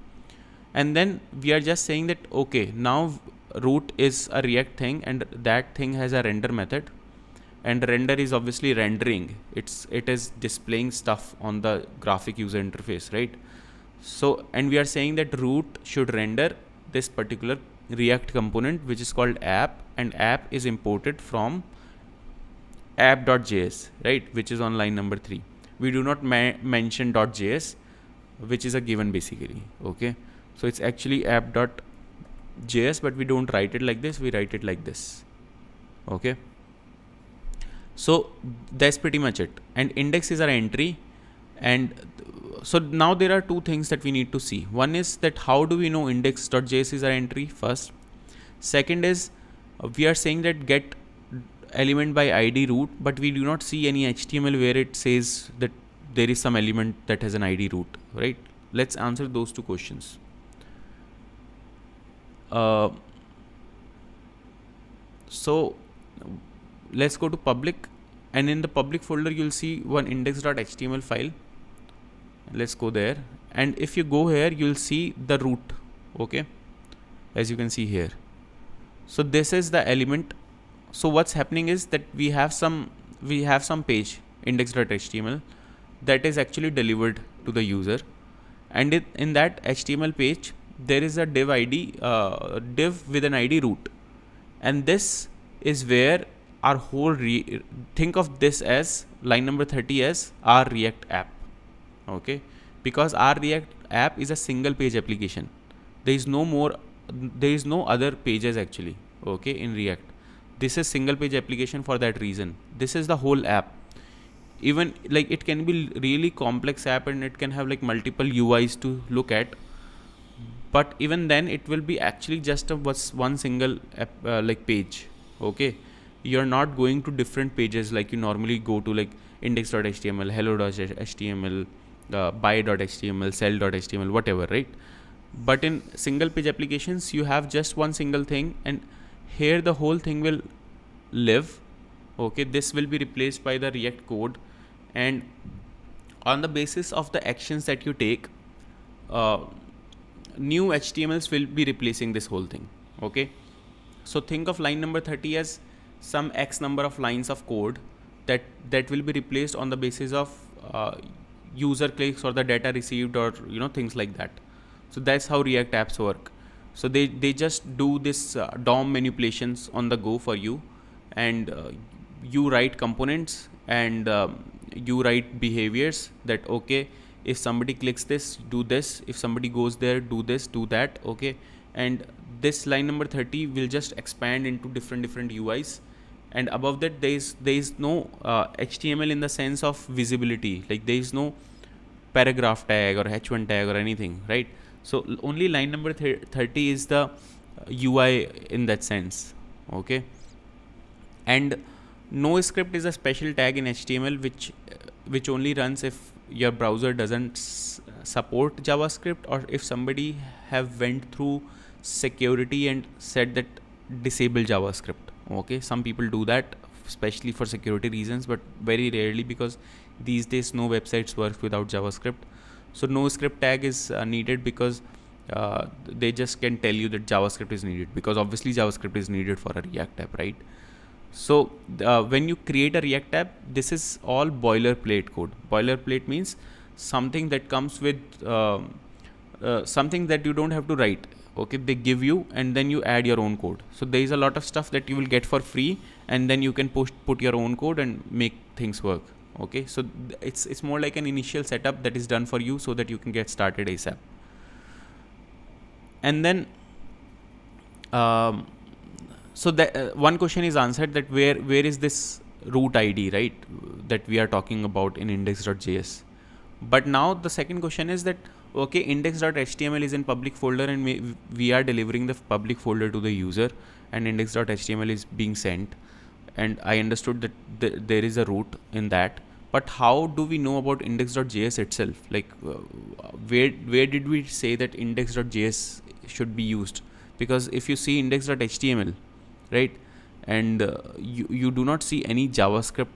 And then we are just saying that, okay, now root is a React thing and that thing has a render method, and render is obviously rendering. It is displaying stuff on the graphic user interface, right? So, and we are saying that root should render this particular React component, which is called app, and app is imported from app.js, right, which is on line number 3. We do not mention .js, which is a given basically. Okay, so it's actually app.js, but we don't write it like this, we write it like this. Okay, so that's pretty much it. And index is our entry. And so now there are two things that we need to see. One is that how do we know index.js is our entry first. Second is we are saying that get element by id root, but we do not see any HTML where it says that there is some element that has an id root, right? Let's answer those two questions. So let's go to public, and in the public folder you'll see one index.html file. Let's go there, and if you go here you'll see the root. Okay, as you can see here. So this is the element. So what's happening is that we have some page index.html that is actually delivered to the user, and in that HTML page there is a div id div with an id root, and this is where our whole think of this as line number 30 as our React app. Okay, because our React app is a single page application. There is no other pages actually. Okay, in React, this is single page application. For that reason, this is the whole app. Even like it can be really complex app and it can have like multiple UIs to look at, but even then it will be actually just one single app, like page. Okay, you're not going to different pages like you normally go to, like index.html, hello.html, buy.html, sell.html, whatever, right? But in single page applications you have just one single thing, and here the whole thing will live. Okay, this will be replaced by the React code, and on the basis of the actions that you take, new HTMLs will be replacing this whole thing. Okay, so think of line number 30 as some X number of lines of code that will be replaced on the basis of user clicks or the data received, or things like that. So that's how React apps work. So they just do this DOM manipulations on the go for you, and you write components, and you write behaviors that, okay, if somebody clicks this, do this, if somebody goes there, do this, do that. Okay, and this line number 30 will just expand into different UIs, and above that there is no HTML in the sense of visibility, like there is no paragraph tag or h1 tag or anything, right? So only line number 30 is the UI in that sense. Okay, and no script is a special tag in HTML which only runs if your browser doesn't support JavaScript, or if somebody have went through security and said that disable JavaScript. Okay, some people do that especially for security reasons, but very rarely, because these days no websites work without JavaScript. So no script tag is needed, because they just can tell you that JavaScript is needed, because obviously JavaScript is needed for a React app, right? So when you create a React app, this is all boilerplate code. Boilerplate means something that comes with something that you don't have to write. Okay, they give you, and then you add your own code. So there is a lot of stuff that you will get for free, and then you can put your own code and make things work. Okay, so it's more like an initial setup that is done for you so that you can get started ASAP. And then so that one question is answered, that where is this root ID, right, that we are talking about in index.js. But now the second question is that, okay, index.html is in public folder, and we are delivering the public folder to the user, and index.html is being sent, and I understood that there is a root in that. But how do we know about index.js itself? Like where did we say that index.js should be used? Because if you see index.html, right, and you do not see any JavaScript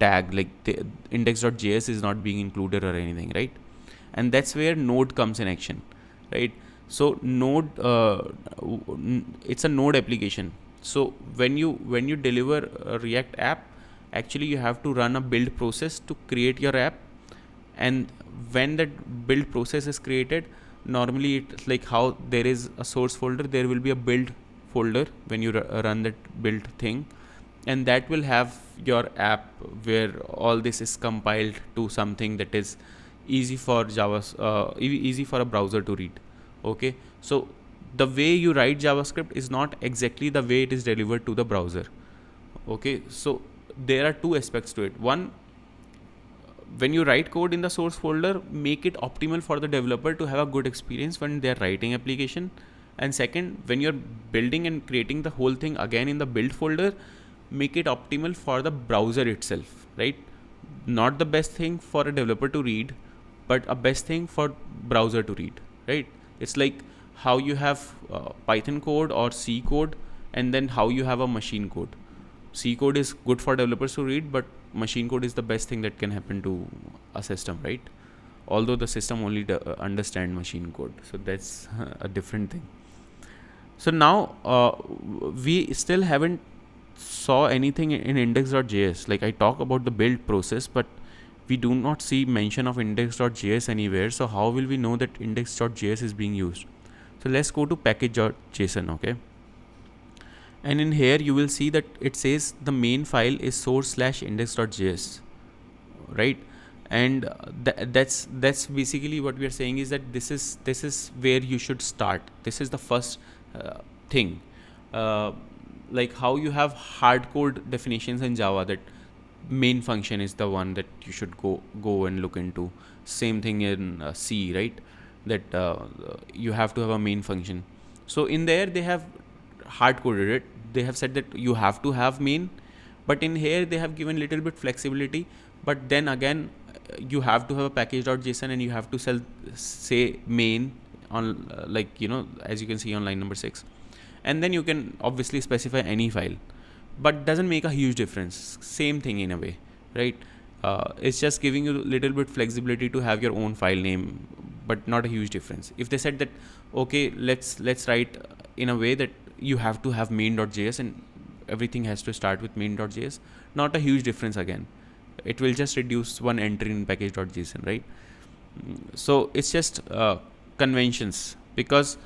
tag, like the index.js is not being included or anything, right? And that's where Node comes in action, right? So Node, it's a Node application. So when you deliver a React app, actually you have to run a build process to create your app. And when that build process is created, normally it's like how there is a source folder, there will be a build folder when you run that build thing, and that will have your app where all this is compiled to something that is easy for easy for a browser to read. Okay, so the way you write JavaScript is not exactly the way it is delivered to the browser. Okay, so there are two aspects to it. One, when you write code in the source folder, make it optimal for the developer to have a good experience when they're writing application. And second, when you're building and creating the whole thing again in the build folder, make it optimal for the browser itself, right? Not the best thing for a developer to read, but a best thing for browser to read, right? It's like how you have Python code or C code, and then how you have a machine code. C code is good for developers to read, but machine code is the best thing that can happen to a system, right? Although the system only understand machine code, so that's a different thing. So now we still haven't saw anything in index.js. Like I talk about the build process, but we do not see mention of index.js anywhere. So how will we know that index.js is being used? So let's go to package.json, okay? And in here you will see that it says the main file is source/index.js, right? And that's basically what we are saying, is that this is where you should start. This is the first thing. Like how you have hardcore definitions in Java, that main function is the one that you should go and look into. Same thing in C, right? That you have to have a main function. So in there they have hard coded it. They have said that you have to have main, but in here they have given little bit flexibility. But then again, you have to have a package.json, and you have to say main on as you can see on line number 6. And then you can obviously specify any file, but doesn't make a huge difference. Same thing in a way, right? It's just giving you a little bit flexibility to have your own file name, but not a huge difference. If they said that, okay, let's write in a way that you have to have main.js and everything has to start with main.js, not a huge difference again. It will just reduce one entry in package.json, right? So it's just conventions, because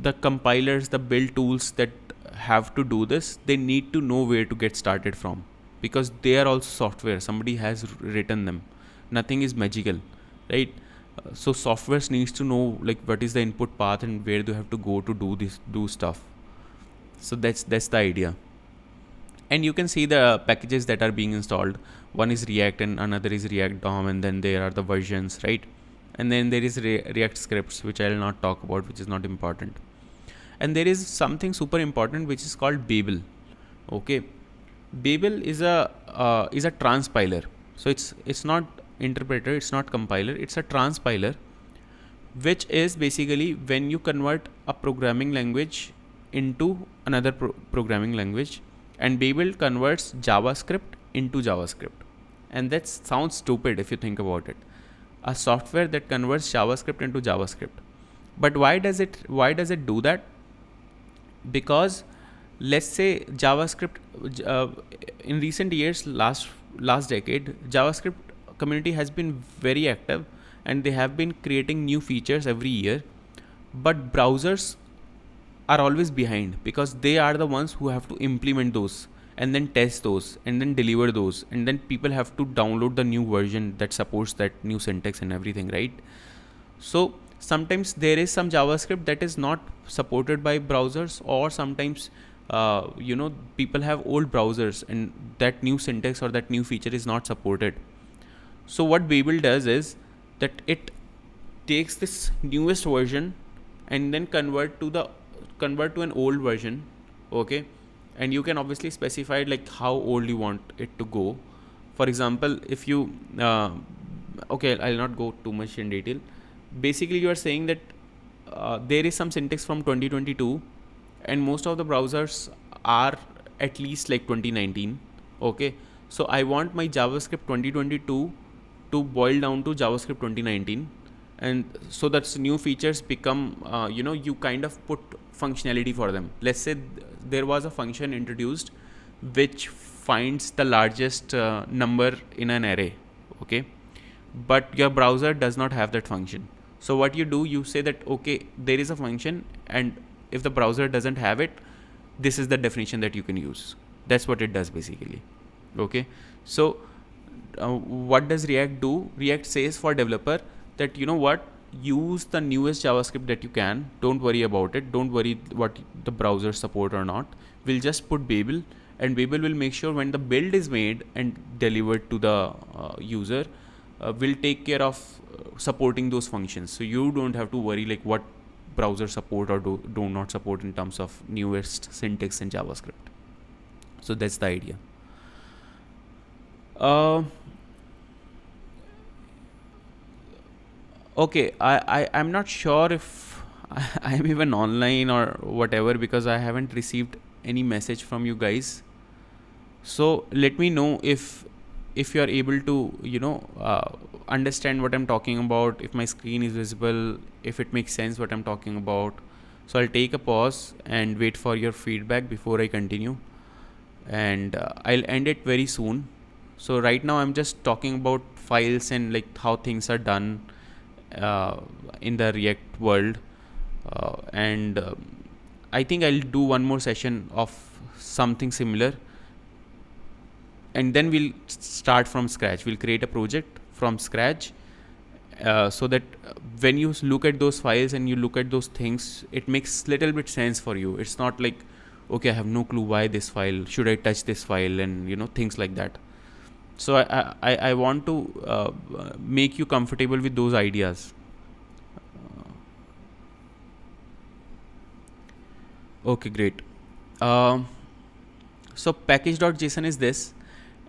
the compilers, the build tools that have to do this, they need to know where to get started from, because they are also software. Somebody has written them. Nothing is magical, right? So software needs to know like what is the input path and where they have to go to do stuff. So that's the idea. And you can see the packages that are being installed. One is React and another is React DOM, and then there are the versions, right? And then there is React scripts, which I will not talk about, which is not important. And there is something super important, which is called Babel. Okay, Babel is a transpiler. So it's not interpreter, it's not compiler, it's a transpiler, which is basically when you convert a programming language into another programming language. And Babel converts JavaScript into JavaScript. And that sounds stupid if you think about it. A software that converts JavaScript into JavaScript. But why does it do that? Because let's say JavaScript in recent years, last decade, JavaScript community has been very active, and they have been creating new features every year. But browsers are always behind, because they are the ones who have to implement those and then test those and then deliver those, and then people have to download the new version that supports that new syntax and everything, right? So sometimes there is some JavaScript that is not supported by browsers, or sometimes people have old browsers and that new syntax or that new feature is not supported. So what Babel does is that it takes this newest version and then convert to an old version. Okay, and you can obviously specify like how old you want it to go. For example, if you okay, I'll not go too much in detail. Basically you are saying that there is some syntax from 2022 and most of the browsers are at least like 2019. Okay, So I want my JavaScript 2022 to boil down to JavaScript 2019, and so that new features become, you kind of put functionality for them. Let's say there was a function introduced which finds the largest number in an array, okay, but your browser does not have that function. So what you do, you say that, okay, there is a function, and if the browser doesn't have it, this is the definition that you can use. That's what it does basically. Okay, so what does React do? React says for developer that, you know what, use the newest JavaScript that you can. Don't worry about it. Don't worry what the browser support or not. We'll just put Babel, and Babel will make sure when the build is made and delivered to the user, will take care of supporting those functions. So you don't have to worry like what browser support or do not support in terms of newest syntax in JavaScript. So that's the idea. Okay, I'm not sure if I'm even online or whatever, because I haven't received any message from you guys. So let me know if you are able to understand what I'm talking about, if my screen is visible, if it makes sense what I'm talking about. So I'll take a pause and wait for your feedback before I continue, and I'll end it very soon. So right now I'm just talking about files and like how things are done in the React world, and I think I'll do one more session of something similar, and then we'll start from scratch. We'll create a project from scratch, so that when you look at those files and you look at those things, it makes little bit sense for you. It's not like, okay, I have no clue why this file, should I touch this file, and things like that. So I want to make you comfortable with those ideas. Okay, great. So package.json is this,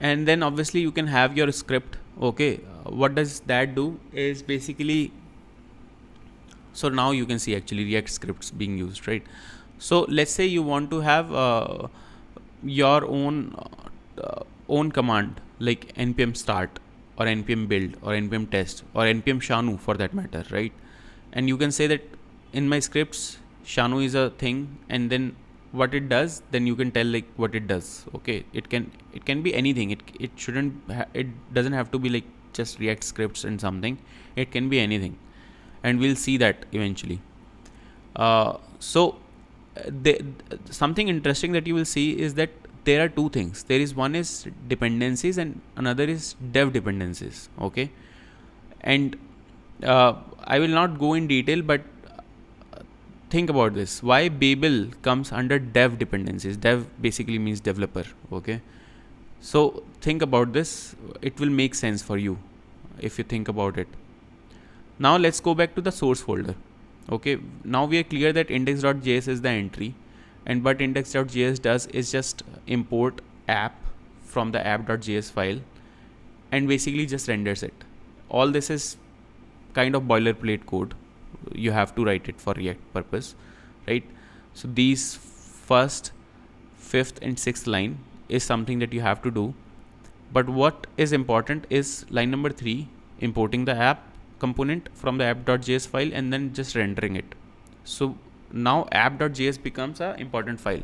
and then obviously you can have your script. Okay, what does that do is basically, so now you can see actually React scripts being used, right? So let's say you want to have your own command like npm start or npm build or npm test or npm shanu for that matter, right? And you can say that in my scripts shanu is a thing, and then what it does, then you can tell like what it does. Okay, it can be anything. It shouldn't it doesn't have to be like just React scripts and something. It can be anything, and we'll see that eventually. So something interesting that you will see is that there are two things. There is one is dependencies and another is dev dependencies. Okay, and I will not go in detail, but think about this. Why Babel comes under dev dependencies? Dev basically means developer. Okay, so think about this. It will make sense for you if you think about it. Now let's go back to the source folder. Okay, now we are clear that index.js is the entry, and what index.js does is just import app from the app.js file and basically just renders it. All this is kind of boilerplate code. You have to write it for React purpose, right? So these first, fifth and sixth line is something that you have to do. But what is important is line number 3, importing the app component from the app.js file and then just rendering it. So now app.js becomes an important file.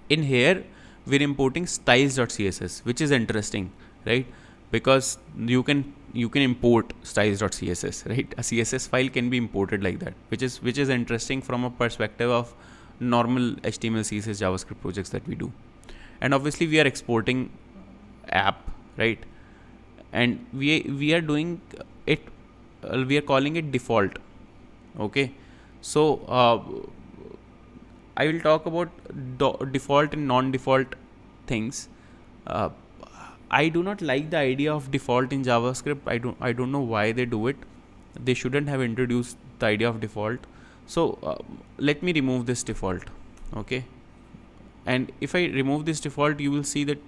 In here, we're importing styles.css, which is interesting, right? Because you can import styles.css, right? A CSS file can be imported like that, which is interesting from a perspective of normal HTML, CSS, JavaScript projects that we do. And obviously we are exporting app, right? And we are doing it, we are calling it default. Okay, so I will talk about default and non-default things. I do not like the idea of default in JavaScript. I don't know why they do it. They shouldn't have introduced the idea of default. So let me remove this default. Okay, and if I remove this default, you will see that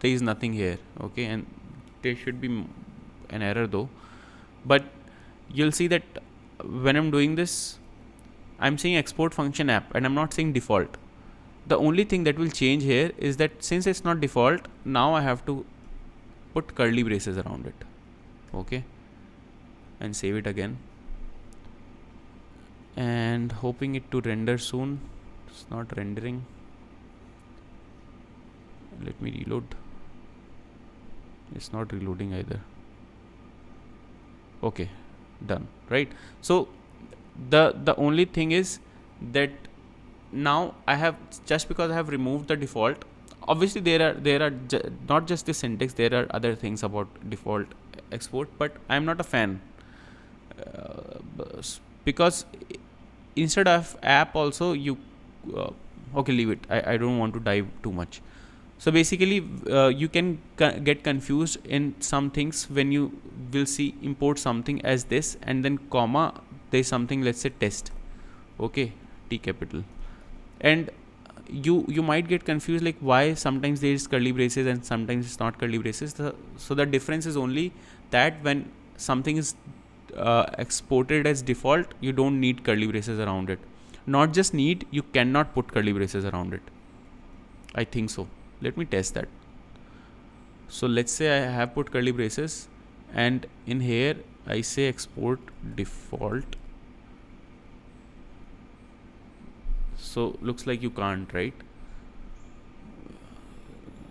there is nothing here. Okay, and there should be an error though, but you'll see that when I'm doing this, I'm saying export function app and I'm not saying default. The only thing that will change here is that since it's not default, now I have to put curly braces around it. Okay, and save it again, and hoping it to render soon. It's not rendering. Let me reload. It's not reloading either. Okay, done. Right, so the only thing is that now I have, just because I have removed the default, obviously there are not just the syntax, there are other things about default export, but I'm not a fan, because instead of app also you okay, leave it. I don't want to dive too much. So basically you can get confused in some things when you will see import something as this and then comma, there's something, let's say test, okay, T capital, and you might get confused like why sometimes there is curly braces and sometimes it's not curly braces. So the difference is only that when something is exported as default, you don't need curly braces around it. Not just need, you cannot put curly braces around it, I think so. Let me test that. So let's say I have put curly braces, and in here I say export default. So looks like you can't, right?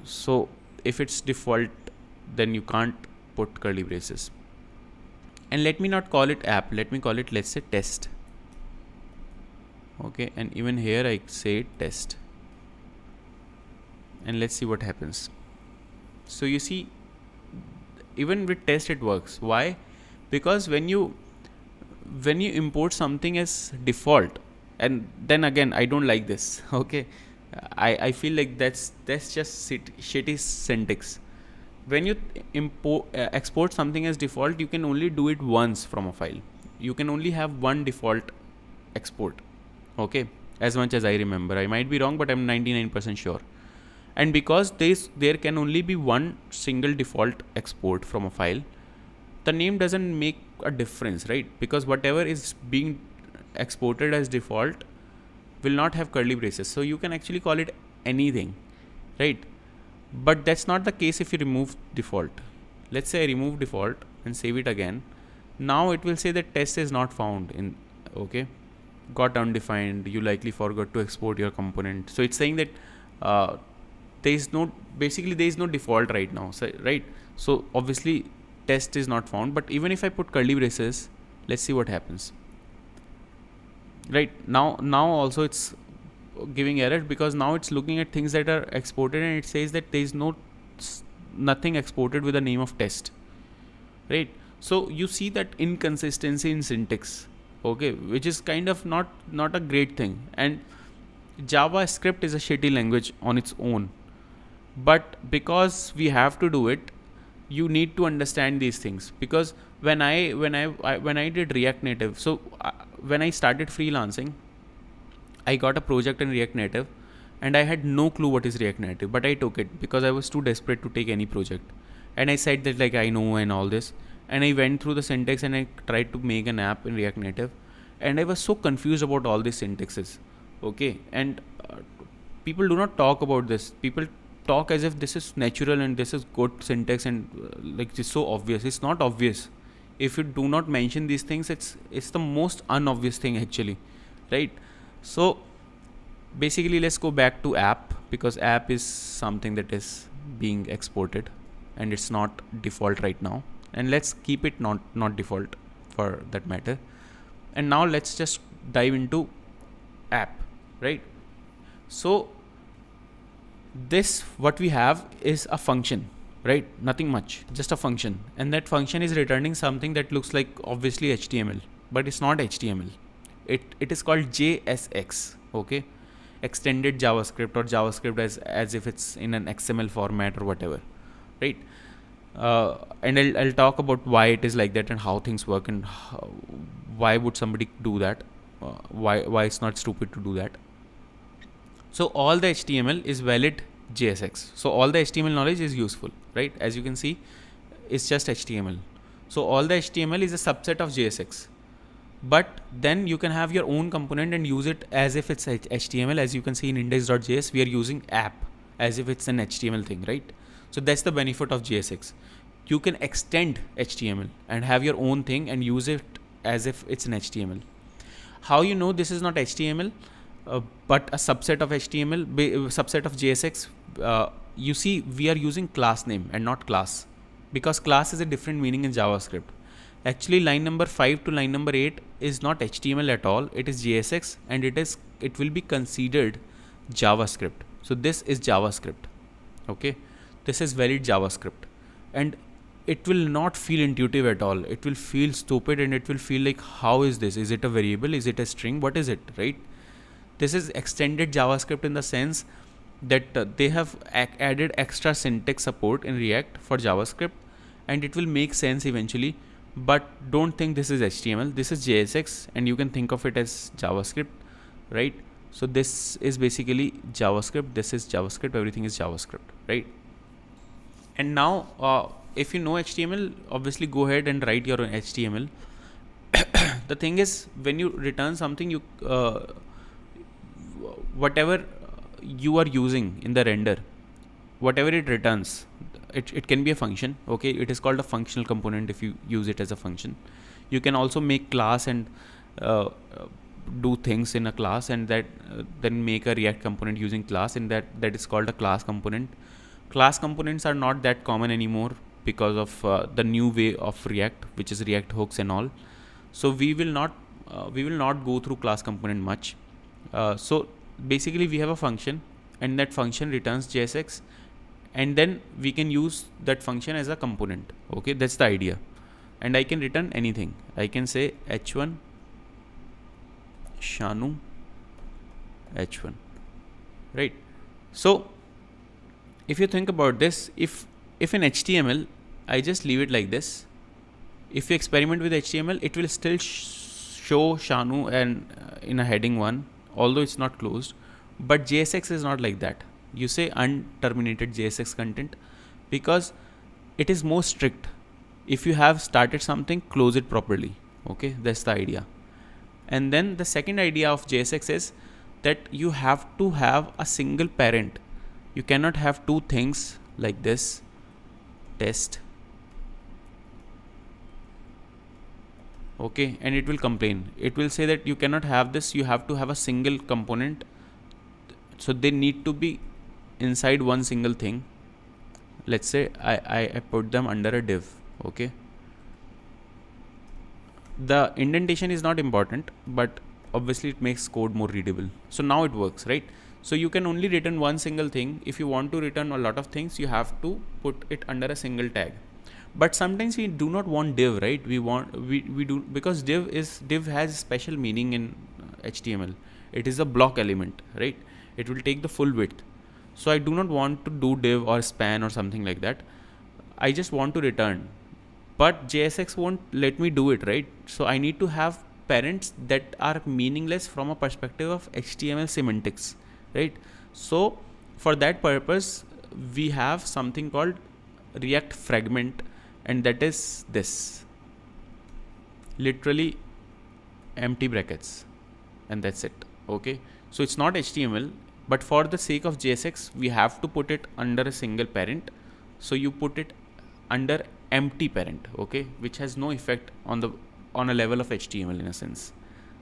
So if it's default, then you can't put curly braces. And let me not call it app, let me call it, let's say test. Okay, and even here I say test, and let's see what happens. So you see, even with test it works. Why? Because when you import something as default, and then again I don't like this, okay, I feel like that's just shitty syntax. When you export something as default, you can only do it once from a file. You can only have one default export, okay, as much as I remember. I might be wrong, but I'm 99% sure. And because there can only be one single default export from a file, the name doesn't make a difference, right? Because whatever is being exported as default will not have curly braces, so you can actually call it anything, right? But that's not the case if you remove default. Let's say I remove default and save it again. Now it will say that test is not found in, okay, got undefined, you likely forgot to export your component. So it's saying that there is no default right now, so, right? So obviously test is not found. But even if I put curly braces, let's see what happens. Right, now also it's giving error, because now it's looking at things that are exported and it says that there is nothing exported with the name of test, right? So you see that inconsistency in syntax, okay, which is kind of not a great thing. And JavaScript is a shitty language on its own, but because we have to do it, you need to understand these things. Because when I did React Native, so when I started freelancing, I got a project in React Native and I had no clue what is React Native, but I took it because I was too desperate to take any project. And I said that like I know and all this, and I went through the syntax and I tried to make an app in React Native, and I was so confused about all these syntaxes, okay? And people do not talk about this. People talk as if this is natural and this is good syntax and like it's so obvious. It's not obvious. If you do not mention these things, it's the most unobvious thing actually, right? So basically let's go back to app, because app is something that is being exported and it's not default right now, and let's keep it not default for that matter. And now let's just dive into app, right? So this, what we have is a function, right? Nothing much, just a function, and that function is returning something that looks like obviously HTML, but it's not HTML. It is called JSX, okay, extended JavaScript, or JavaScript as if it's in an XML format or whatever, right? And I'll talk about why it is like that and how things work, and why would somebody do that, why it's not stupid to do that. So all the HTML is valid JSX. So all the HTML knowledge is useful, right? As you can see, it's just HTML. So all the HTML is a subset of JSX. but then you can have your own component and use it as if it's HTML. As you can see in index.js, we are using app as if it's an HTML thing, right? So that's the benefit of JSX. You can extend HTML and have your own thing and use it as if it's an HTML. How you know this is not HTML, but a subset of HTML, subset of JSX? You see, we are using class name and not class, because class is a different meaning in JavaScript. Actually, line number 5 to line number 8 is not HTML at all. It is JSX, and it will be considered JavaScript. So this is JavaScript. Okay, this is valid JavaScript, and it will not feel intuitive at all. It will feel stupid, and it will feel like, how is this? Is it a variable? Is it a string? What is it, right? This is extended JavaScript in the sense that they have added extra syntax support in React for JavaScript, and it will make sense eventually. But don't think this is HTML. This is JSX, and you can think of it as JavaScript, right? So this is basically JavaScript. This is JavaScript. Everything is JavaScript, right? And now, if you know HTML, obviously go ahead and write your own HTML. The thing is, when you return something, you whatever you are using in the render, whatever it returns, it can be a function. Okay, it is called a functional component if you use it as a function. You can also make class and do things in a class, and that then make a React component using class, and that is called a class component. Class components are not that common anymore because of the new way of React, which is React hooks and all. So we will not go through class component much. So basically we have a function, and that function returns JSX, and then we can use that function as a component. Okay, that's the idea. And I can return anything. I can say h1 Shanu h1, right? So if you think about this, if in HTML I just leave it like this, if you experiment with HTML, it will still show Shanu and in a heading 1, although it's not closed. But JSX is not like that. You say unterminated JSX content because it is more strict. If you have started something, close it properly. Okay, that's the idea. And then the second idea of JSX is that you have to have a single parent. You cannot have two things like this. Test. Okay, and it will complain. It will say that you cannot have this. You have to have a single component. So they need to be inside one single thing. Let's say I put them under a div. Okay, the indentation is not important, but obviously it makes code more readable. So now it works, right? So you can only return one single thing. If you want to return a lot of things, you have to put it under a single tag. But sometimes we do not want div, right? We do, because div has special meaning in HTML. It is a block element, right? It will take the full width. So I do not want to do div or span or something like that. I just want to return, but JSX won't let me do it, right? So I need to have parents that are meaningless from a perspective of HTML semantics, right? So for that purpose, we have something called React fragment, and that is this, literally empty brackets, and that's it. Okay, so it's not HTML, but for the sake of JSX, we have to put it under a single parent. So you put it under empty parent, okay, which has no effect on a level of HTML in a sense,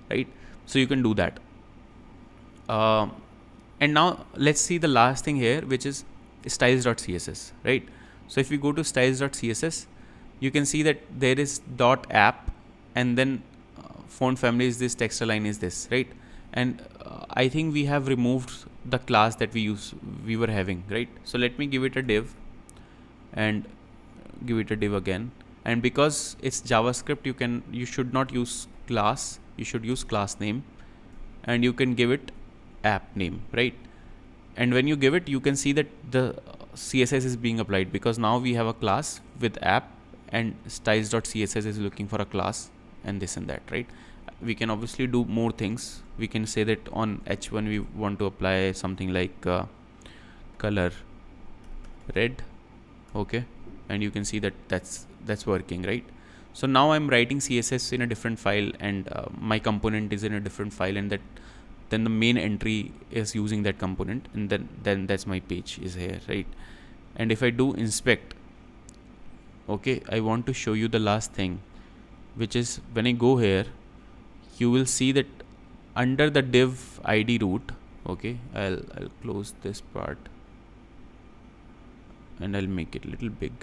right? So you can do that. And now let's see the last thing here, which is styles.css, right? So if we go to styles.css, you can see that there is .app, and then font family is this, text align is this, right? And I think we have removed the class that we were having, right? So let me give it a div and give it a div again. And because it's JavaScript, you should not use class, you should use class name, and you can give it app name, right? And when you give it, you can see that the CSS is being applied, because now we have a class with app, and styles.css is looking for a class, and this and that, right? We can obviously do more things. We can say that on h1 we want to apply something like color red, okay, and you can see that that's working, right? So now I'm writing CSS in a different file, and my component is in a different file, and then the main entry is using that component, and then that's my page is here, right? And if I do inspect, okay, I want to show you the last thing, which is when I go here, you will see that under the div id root, okay, I'll close this part and I'll make it a little big.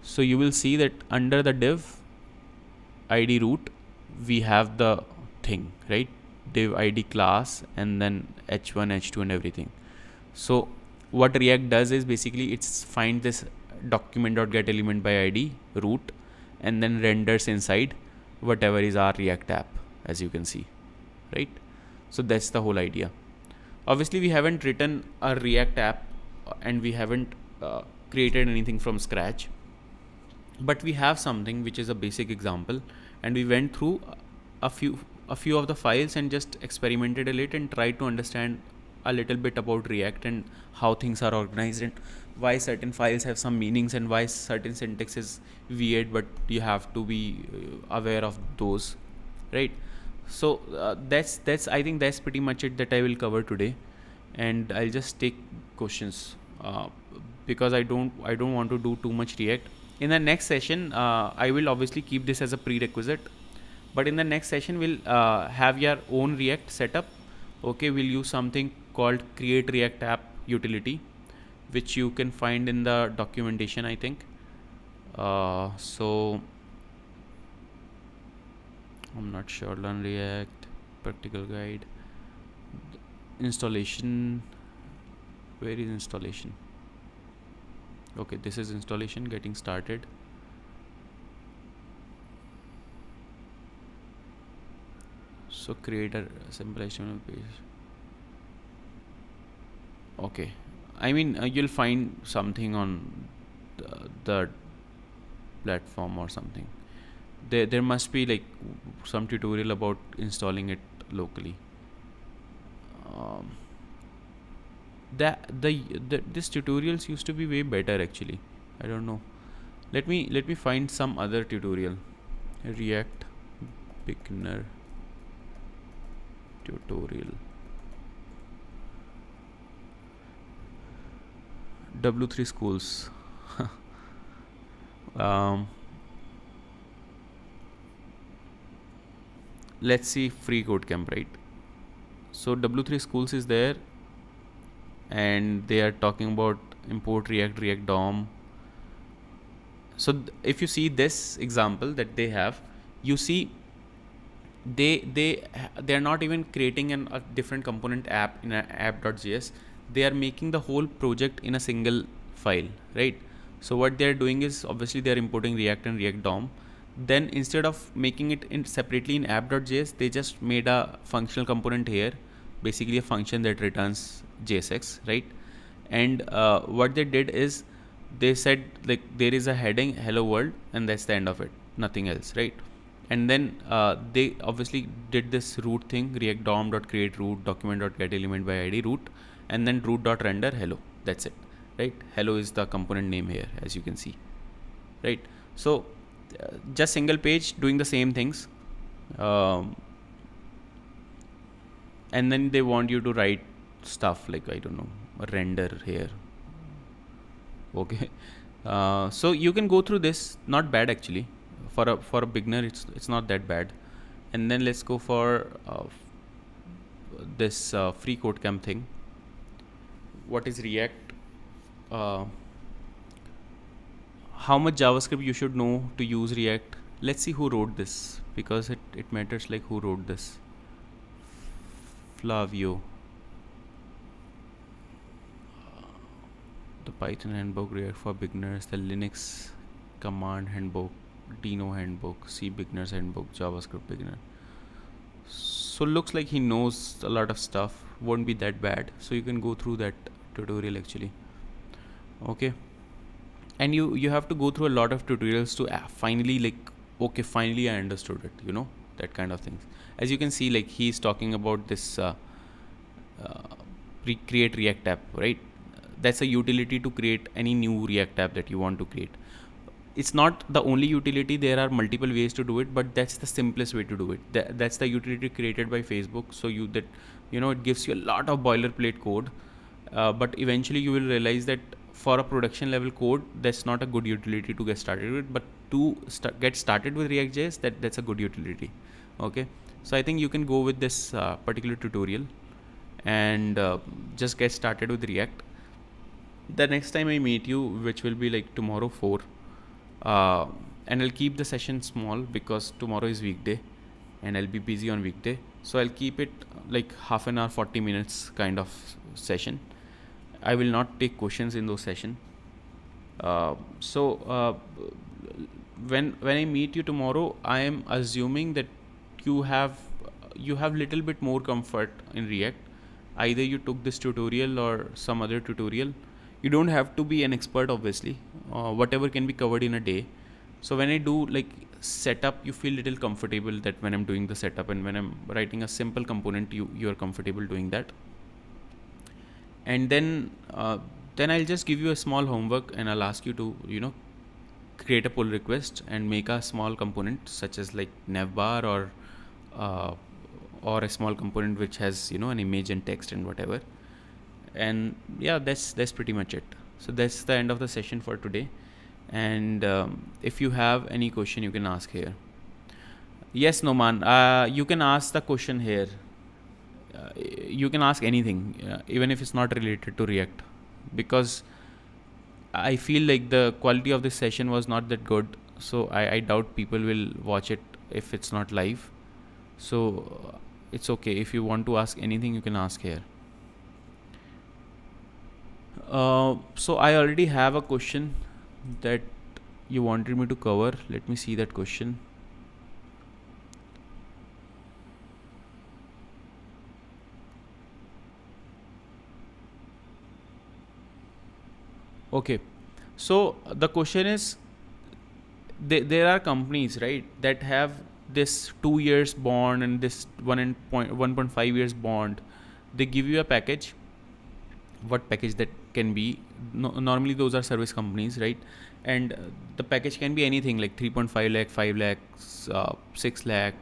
So you will see that under the div id root, we have the thing, right? Div id class, and then h1, h2 and everything. So what React does is basically it's find this document.getElementById id root, and then renders inside whatever is our React app, as you can see, right? So that's the whole idea. Obviously we haven't written a React app and we haven't created anything from scratch, but we have something which is a basic example, and we went through a few of the files and just experimented a little and tried to understand a little bit about React and how things are organized and why certain files have some meanings and why certain syntax is weird, but you have to be aware of those, right? So that's I think that's pretty much it that I will cover today, and I'll just take questions because I don't want to do too much React. In the next session, I will obviously keep this as a prerequisite, but in the next session we'll have your own React setup. Okay, we'll use something called create React app utility, which you can find in the documentation, I think. So I'm not sure. Learn React practical guide, installation. Where is installation? Okay, this is installation, getting started. So create a simple HTML page. Okay, I mean you'll find something on the platform or something. There must be like some tutorial about installing it locally. This tutorials used to be way better actually. I don't know. Let me find some other tutorial. React beginner tutorial. W3 schools. Let's see free code camp, right? So W3 schools is there, and they are talking about import React DOM. So if you see this example that they have, you see they are not even creating a different component app in an app.js. They are making the whole project in a single file, right? So what they are doing is obviously they are importing React and React DOM. Then instead of making it in separately in app.js, they just made a functional component here, basically a function that returns JSX, right? And what they did is they said like there is a heading hello world, and that's the end of it, nothing else, right? And then they obviously did this root thing, react dom.create root document.getElementById root, and then root.render hello. That's it, right? Hello is the component name here, as you can see, right? So just single page doing the same things, and then they want you to write stuff like, I don't know, a render here. Okay, so you can go through this, not bad actually. For a beginner, it's not that bad. And then let's go for this free code camp thing. What is React? How much JavaScript you should know to use React? Let's see who wrote this, because it matters like who wrote this. Flavio. The Python handbook, React for beginners, the Linux command handbook, Dino handbook, C beginners handbook, JavaScript beginner. So looks like he knows a lot of stuff, won't be that bad. So you can go through that tutorial actually. Okay, and you have to go through a lot of tutorials to finally like, okay, finally I understood it, you know, that kind of things. As you can see, like he's talking about this create React app, right? That's a utility to create any new React app that you want to create. it's not the only utility. There are multiple ways to do it, but that's the simplest way to do it. That's the utility created by Facebook. So it gives you a lot of boilerplate code, but eventually you will realize that for a production level code, that's not a good utility to get started with. But to get started with React.js, that's a good utility. Okay, so I think you can go with this particular tutorial and just get started with React. The next time I meet you, which will be like tomorrow 4, and I'll keep the session small because tomorrow is weekday and I'll be busy on weekday. So I'll keep it like half an hour, 40 minutes kind of session. I will not take questions in those sessions. When I meet you tomorrow, I am assuming that you have little bit more comfort in React. Either you took this tutorial or some other tutorial. You don't have to be an expert, obviously. Whatever can be covered in a day. So when I do like setup, you feel little comfortable that when I'm doing the setup, and when I'm writing a simple component, you are comfortable doing that. And then I'll just give you a small homework and I'll ask you to create a pull request and make a small component such as like navbar or a small component which has an image and text and whatever. And yeah, that's pretty much it. So that's the end of the session for today. And if you have any question, you can ask here. Yes, Noman, you can ask the question here. You can ask anything, even if it's not related to React, because I feel like the quality of this session was not that good. So I doubt people will watch it if it's not live. So it's okay. If you want to ask anything, you can ask here. So I already have a question that you wanted me to cover. Let me see that question. Okay, so the question is, there are companies, right, that have this 2 years bond and this 1.5 years bond. They give you a package. What package that can be? Normally those are service companies, right? And the package can be anything like 3.5 lakh, 5 lakh, 6 lakh,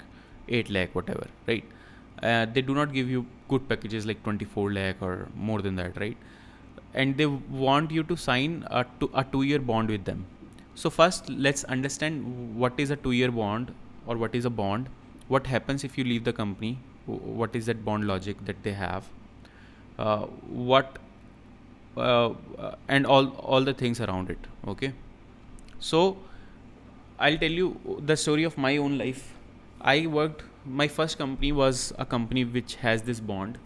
8 lakh, whatever, right? They do not give you good packages like 24 lakh or more than that, right? And they want you to sign a 2-year bond with them. So first, let's understand what is a 2-year bond, or what is a bond. What happens if you leave the company? What is that bond logic that they have? And all the things around it. Okay, so I'll tell you the story of my own life. My first company was a company which has this bond.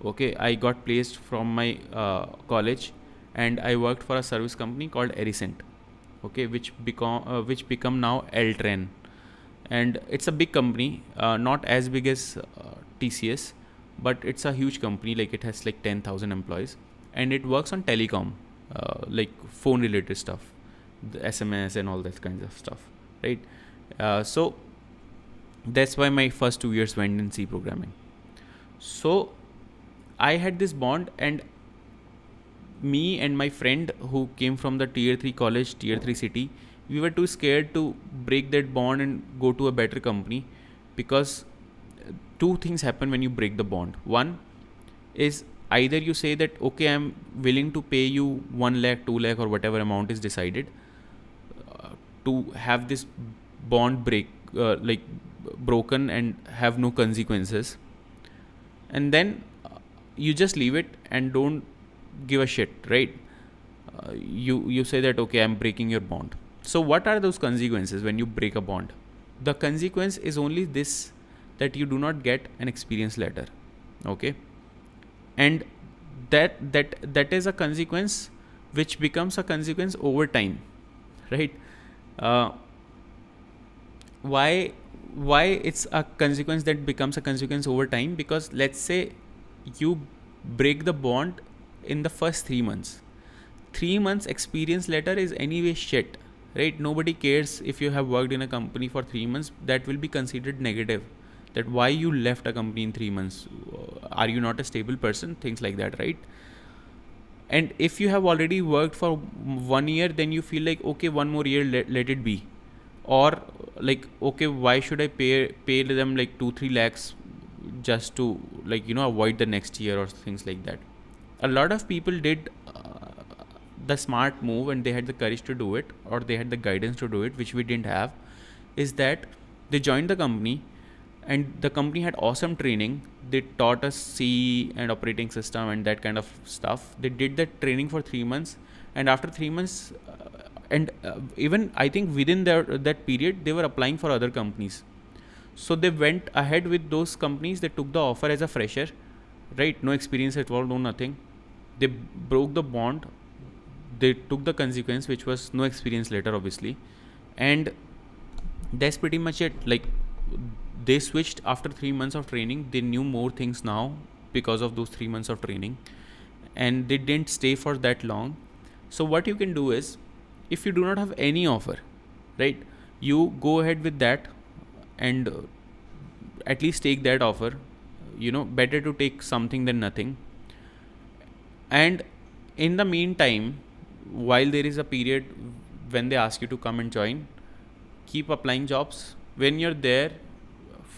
Okay, I got placed from my college, and I worked for a service company called Ericent. Okay, which become now Eltren, and it's a big company, not as big as TCS, but it's a huge company. Like it has like 10,000 employees, and it works on telecom, like phone related stuff, the SMS and all that kinds of stuff, right? So that's why my first 2 years went in C programming. So I had this bond, and me and my friend who came from the tier 3 college, tier 3 city, we were too scared to break that bond and go to a better company, because 2 things happen when you break the bond. One is either you say that, okay, I'm willing to pay you 1 lakh, 2 lakh or whatever amount is decided to have this bond broken and have no consequences. And then you just leave it and don't give a shit, right? You say that, okay, I'm breaking your bond. So what are those consequences when you break a bond? The consequence is only this, that you do not get an experience letter. Okay, and that is a consequence which becomes a consequence over time, right? Why it's a consequence that becomes a consequence over time? Because let's say you break the bond in the first 3 months. 3 months experience letter is anyway shit, right? Nobody cares if you have worked in a company for 3 months. That will be considered negative, that why you left a company in 3 months. Are you not a stable person? Things like that, right? And if you have already worked for 1 year, then you feel like, okay, one more year, let it be. Or like, okay, why should I pay them like 2-3 lakhs just to, like, avoid the next year or things like that. A lot of people did the smart move, and they had the courage to do it, or they had the guidance to do it, which we didn't have. Is that they joined the company, and the company had awesome training. They taught us C and operating system and that kind of stuff. They did that training for 3 months, and after 3 months, even I think within that period, they were applying for other companies. So they went ahead with those companies. They took the offer as a fresher, right? No experience at all, no nothing. They broke the bond. They took the consequence, which was no experience later, obviously. And that's pretty much it. Like, they switched after 3 months of training. They knew more things now because of those 3 months of training, and they didn't stay for that long. So what you can do is, if you do not have any offer, right, you go ahead with that, and at least take that offer. Better to take something than nothing. And in the meantime, while there is a period when they ask you to come and join, keep applying jobs. When you're there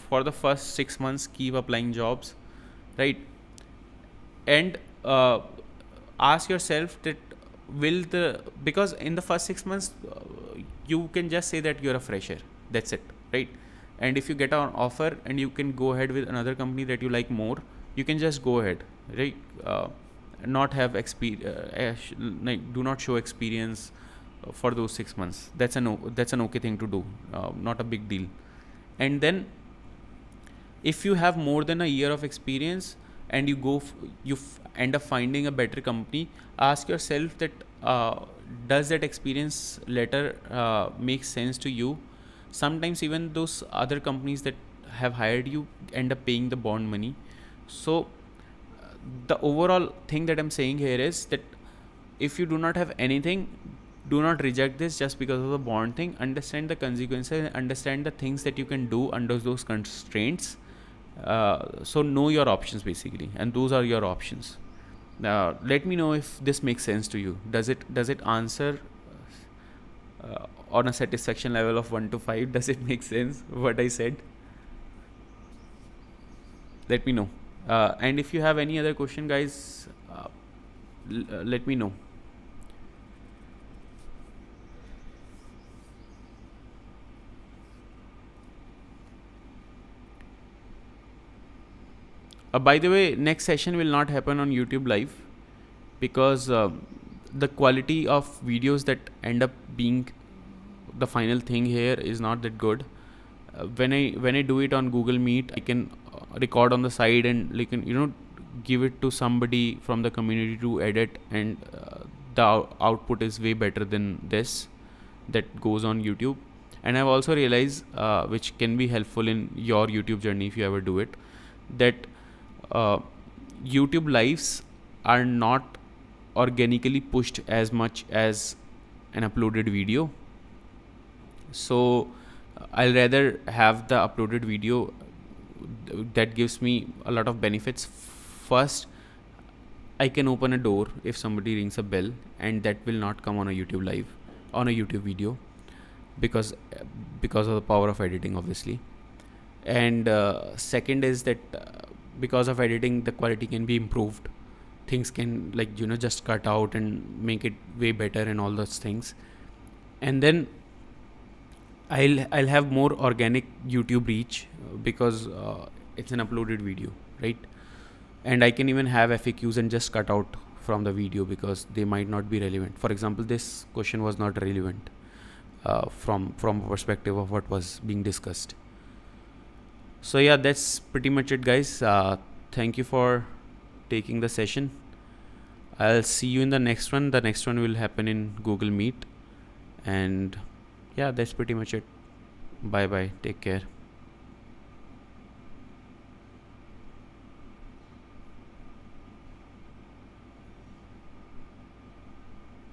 for the first 6 months, keep applying jobs, right? And ask yourself that because in the first 6 months, you can just say that you're a fresher, that's it, right? And if you get an offer and you can go ahead with another company that you like more, you can just go ahead, right? Not have experience, do not show experience for those 6 months. That's an okay thing to do, not a big deal. And then if you have more than a year of experience, and you end up finding a better company, ask yourself that does that experience letter make sense to you? Sometimes even those other companies that have hired you end up paying the bond money. So the overall thing that I'm saying here is that if you do not have anything, do not reject this just because of the bond thing. Understand the consequences, understand the things that you can do under those constraints. So know your options basically, and those are your options. Let me know if this makes sense to you. Does it answer on a satisfaction level of 1 to 5? Does it make sense what I said? Let me know. And if you have any other question, guys, let me know. By the way, next session will not happen on YouTube live, because the quality of videos that end up being the final thing here is not that good. When I do it on Google Meet, I can record on the side, and give it to somebody from the community to edit, and the output is way better than this that goes on YouTube. And I've also realized, which can be helpful in your YouTube journey if you ever do it, that YouTube lives are not organically pushed as much as an uploaded video. So I'll rather have the uploaded video that gives me a lot of benefits. First, I can open a door if somebody rings a bell, and that will not come on a YouTube live, on a YouTube video, because of the power of editing, obviously. And second is that because of editing, the quality can be improved. Things can just cut out and make it way better and all those things. And then I'll have more organic YouTube reach, because it's an uploaded video, right? And I can even have FAQs and just cut out from the video because they might not be relevant. For example, this question was not relevant from a perspective of what was being discussed. So yeah, that's pretty much it, guys. Thank you for taking the session. I'll see you in the next one. The next one will happen in Google Meet. And yeah, that's pretty much it. Bye bye. Take care.